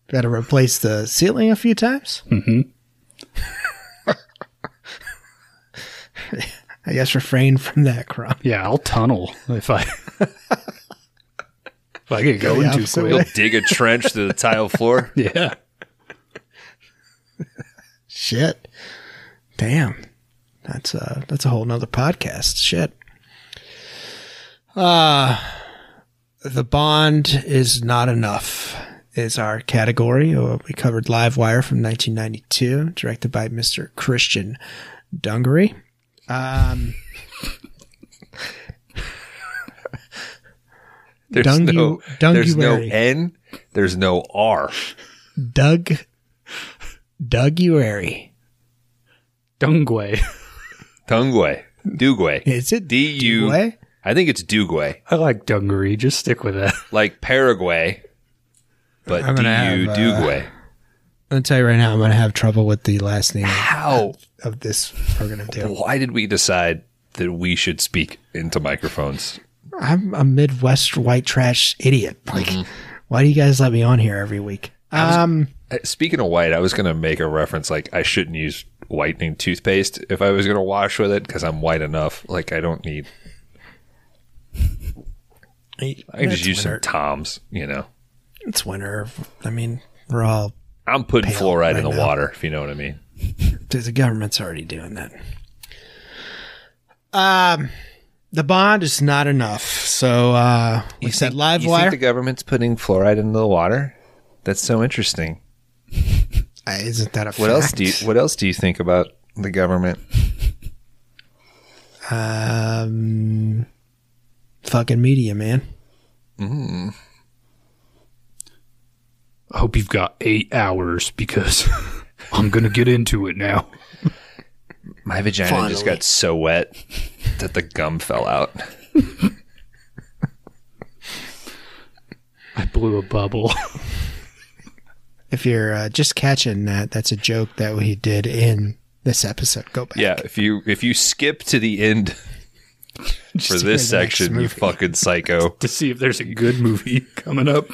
Got to replace the ceiling a few times? Mm-hmm. I guess refrain from that, Kron. Yeah, I'll tunnel if I get going too quick. You'll dig a trench through the tile floor. Yeah. Shit. Damn. That's a whole nother podcast. Shit. The Bond is not enough is our category. We covered Live Wire from 1992, directed by Mr. Christian Dungery. There's no N. There's no R. Doug Doguary. Dungway. Dugway. Is it D-U... Dugway? I think it's Dugway. I like dungaree. Just stick with that. Like Paraguay, but I'm gonna D-U have, Dugway. I'm going to tell you right now, I'm going to have trouble with the last name How? of this we're going to do. Why did we decide that we should speak into microphones? I'm a Midwest white trash idiot. Like, why do you guys let me on here every week? Speaking of white, I was going to make a reference like I shouldn't use whitening toothpaste if I was going to wash with it because I'm white enough. Like I don't need. I can just use some Toms, you know. It's winter. I mean, we're all. I'm putting pale fluoride right in the now. water, if you know what I mean. The government's already doing that. The bond is not enough. So we said live you wire. think the government's putting fluoride into the water? That's so interesting. Isn't that a What fact? What else do you think about the government? Fucking media, man. I hope you've got 8 hours because I'm going to get into it now. My vagina just got so wet that the gum fell out. I blew a bubble. If you're just catching that, that's a joke that we did in this episode. Go back. Yeah, if you skip to the end for to hear this the next section, you movie. fucking psycho. To see if there's a good movie coming up.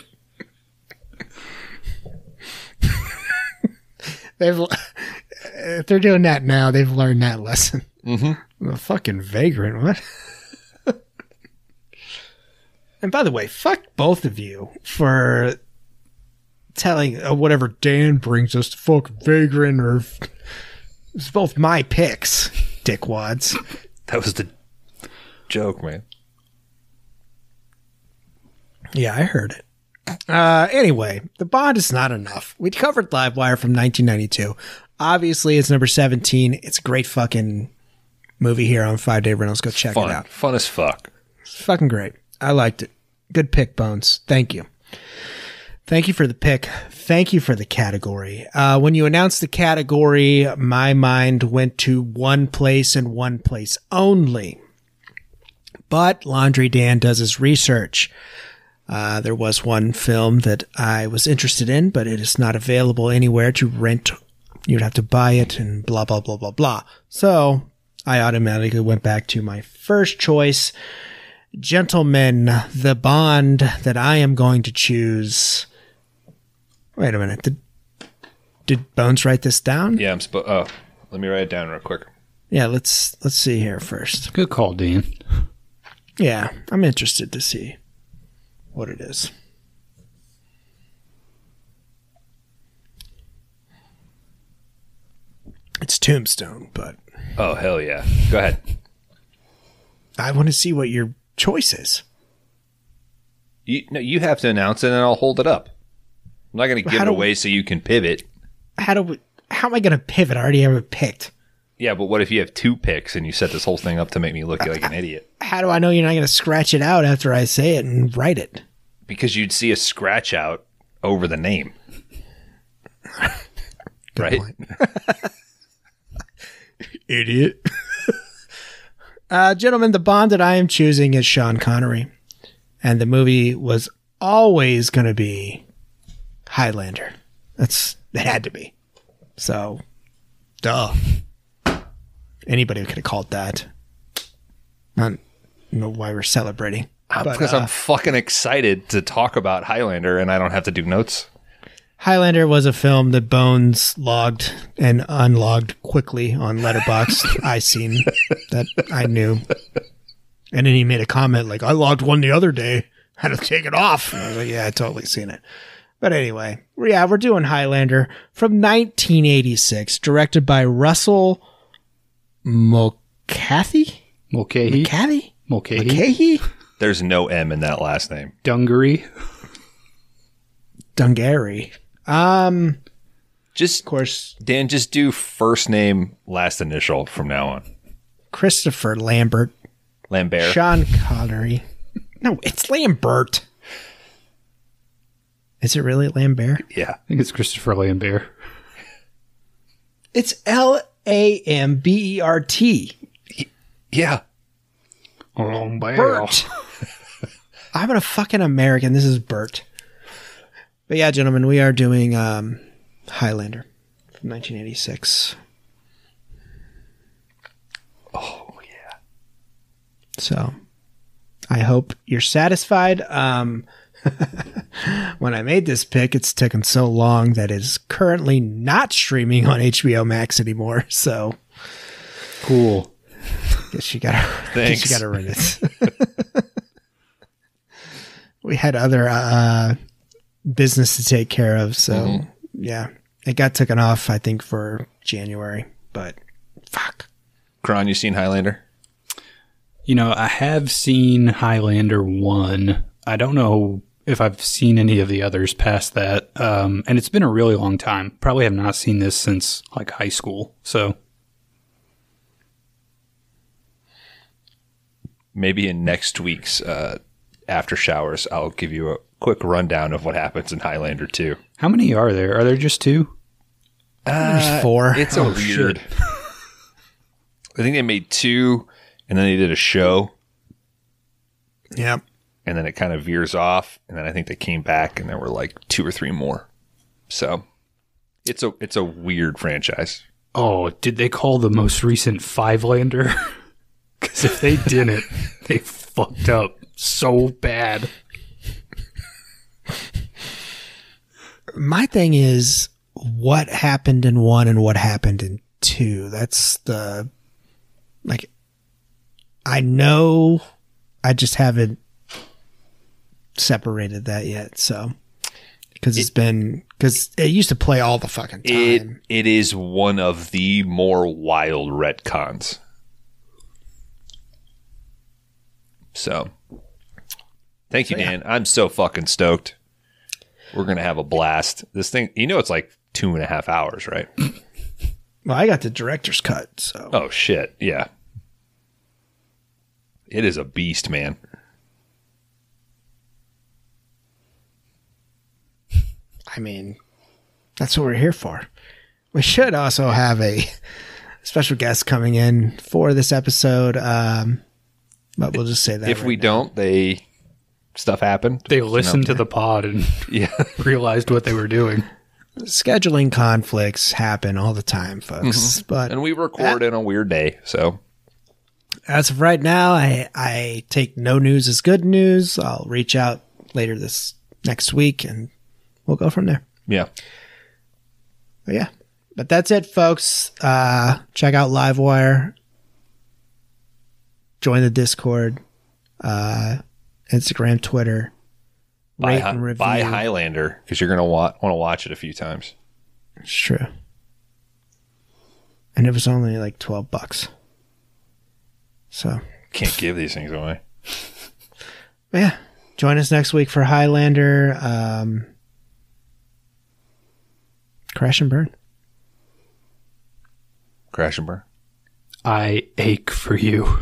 If they're doing that now, they've learned that lesson. The fucking vagrant, what? And by the way, fuck both of you for telling whatever Dan brings us to fucking vagrant, or it's both my picks, dickwads. That was the joke, man. Yeah, I heard it. Anyway, the bond is not enough. We covered Livewire from 1992. Obviously, it's number 17. It's a great fucking movie here on 5 Day Rentals. Go check it out. Fun as fuck. It's fucking great. I liked it. Good pick, Bones. Thank you. Thank you for the pick. Thank you for the category. When you announced the category, my mind went to one place and one place only. But Laundry Dan does his research. There was one film that I was interested in, but it is not available anywhere to rent. You'd have to buy it and blah, blah, blah, blah, blah. So I automatically went back to my first choice. Gentlemen, the bond that I am going to choose. Wait a minute. Did Bones write this down? Yeah, let me write it down real quick. Yeah, let's see here first. Good call, Dan. Yeah, I'm interested to see what it is. It's Tombstone, but Oh, hell yeah. Go ahead. I want to see what your choice is. You have to announce it and I'll hold it up. I'm not going to give it away so you can pivot. How am I going to pivot? I already have it picked. Yeah, but what if you have 2 picks and you set this whole thing up to make me look like an idiot? How do I know you're not going to scratch it out after I say it and write it? Because you'd see a scratch out over the name. Good right? point. Idiot. Gentlemen, the Bond that I am choosing is Sean Connery. And the movie was always going to be Highlander. It had to be. So, duh. Anybody could have called that. Not know why we're celebrating. Because I'm fucking excited to talk about Highlander and I don't have to do notes. Highlander was a film that Bones logged and unlogged quickly on Letterboxd. I seen that. I knew. And then he made a comment like, I logged one the other day. Had to take it off. And I was like, yeah, I totally seen it. But anyway, yeah, we're doing Highlander from 1986, directed by Russell Mulcahy? Mulcahy. Mulcahy? There's no M in that last name. Dungaree. Dungary. Just, of course, Dan, just do first name, last initial from now on. Christopher Lambert. Lambert. Sean Connery. No, it's Lambert. Is it really Lambert? Yeah. I think it's Christopher Lambert. It's Lambert. Yeah. Bert. I'm a fucking American. This is Bert. But yeah, gentlemen, we are doing Highlander from 1986. Oh, yeah. So I hope you're satisfied. When I made this pick, it's taken so long that it's currently not streaming on HBO Max anymore. So Cool. guess you gotta rent it. We had other business to take care of, so yeah, it got taken off. I think for January, but fuck. Kron, you seen Highlander? You know, I have seen Highlander 1. I don't know if I've seen any of the others past that. And it's been a really long time. Probably have not seen this since like high school. So maybe in next week's after showers, I'll give you a quick rundown of what happens in Highlander 2. how many are there? Are there just 2? There's 4. It's a weird. I think they made 2, and then they did a show, Yep. and then it kind of veers off, and then I think they came back, and there were like 2 or 3 more. So it's a weird franchise. Oh, did they call the most recent Fivelander? Because if they didn't, they fucked up so bad. My thing is what happened in 1 and what happened in 2. That's the, like, I know, I just haven't separated that yet. So, because it used to play all the fucking time. It is one of the more wild retcons. So, thank you, Dan. I'm so fucking stoked. We're going to have a blast. This thing, it's like 2.5 hours, right? Well, I got the director's cut, so. Oh, shit. Yeah. It is a beast, man. I mean, that's what we're here for. We should also have a special guest coming in for this episode, but we'll just say that. If we don't, stuff happened. They listened to the pod and realized what they were doing. Scheduling conflicts happen all the time, folks. But and we record in a weird day, so as of right now, I take no news as good news. I'll reach out later this next week, and we'll go from there. Yeah. But yeah. But that's it, folks. Check out Livewire. Join the Discord. Instagram, Twitter. Rate and review. Buy Highlander, because you're going to want to watch it a few times. It's true. And it was only like $12. So. Can't give these things away. Yeah. Join us next week for Highlander. Crash and burn. Crash and burn. I ache for you.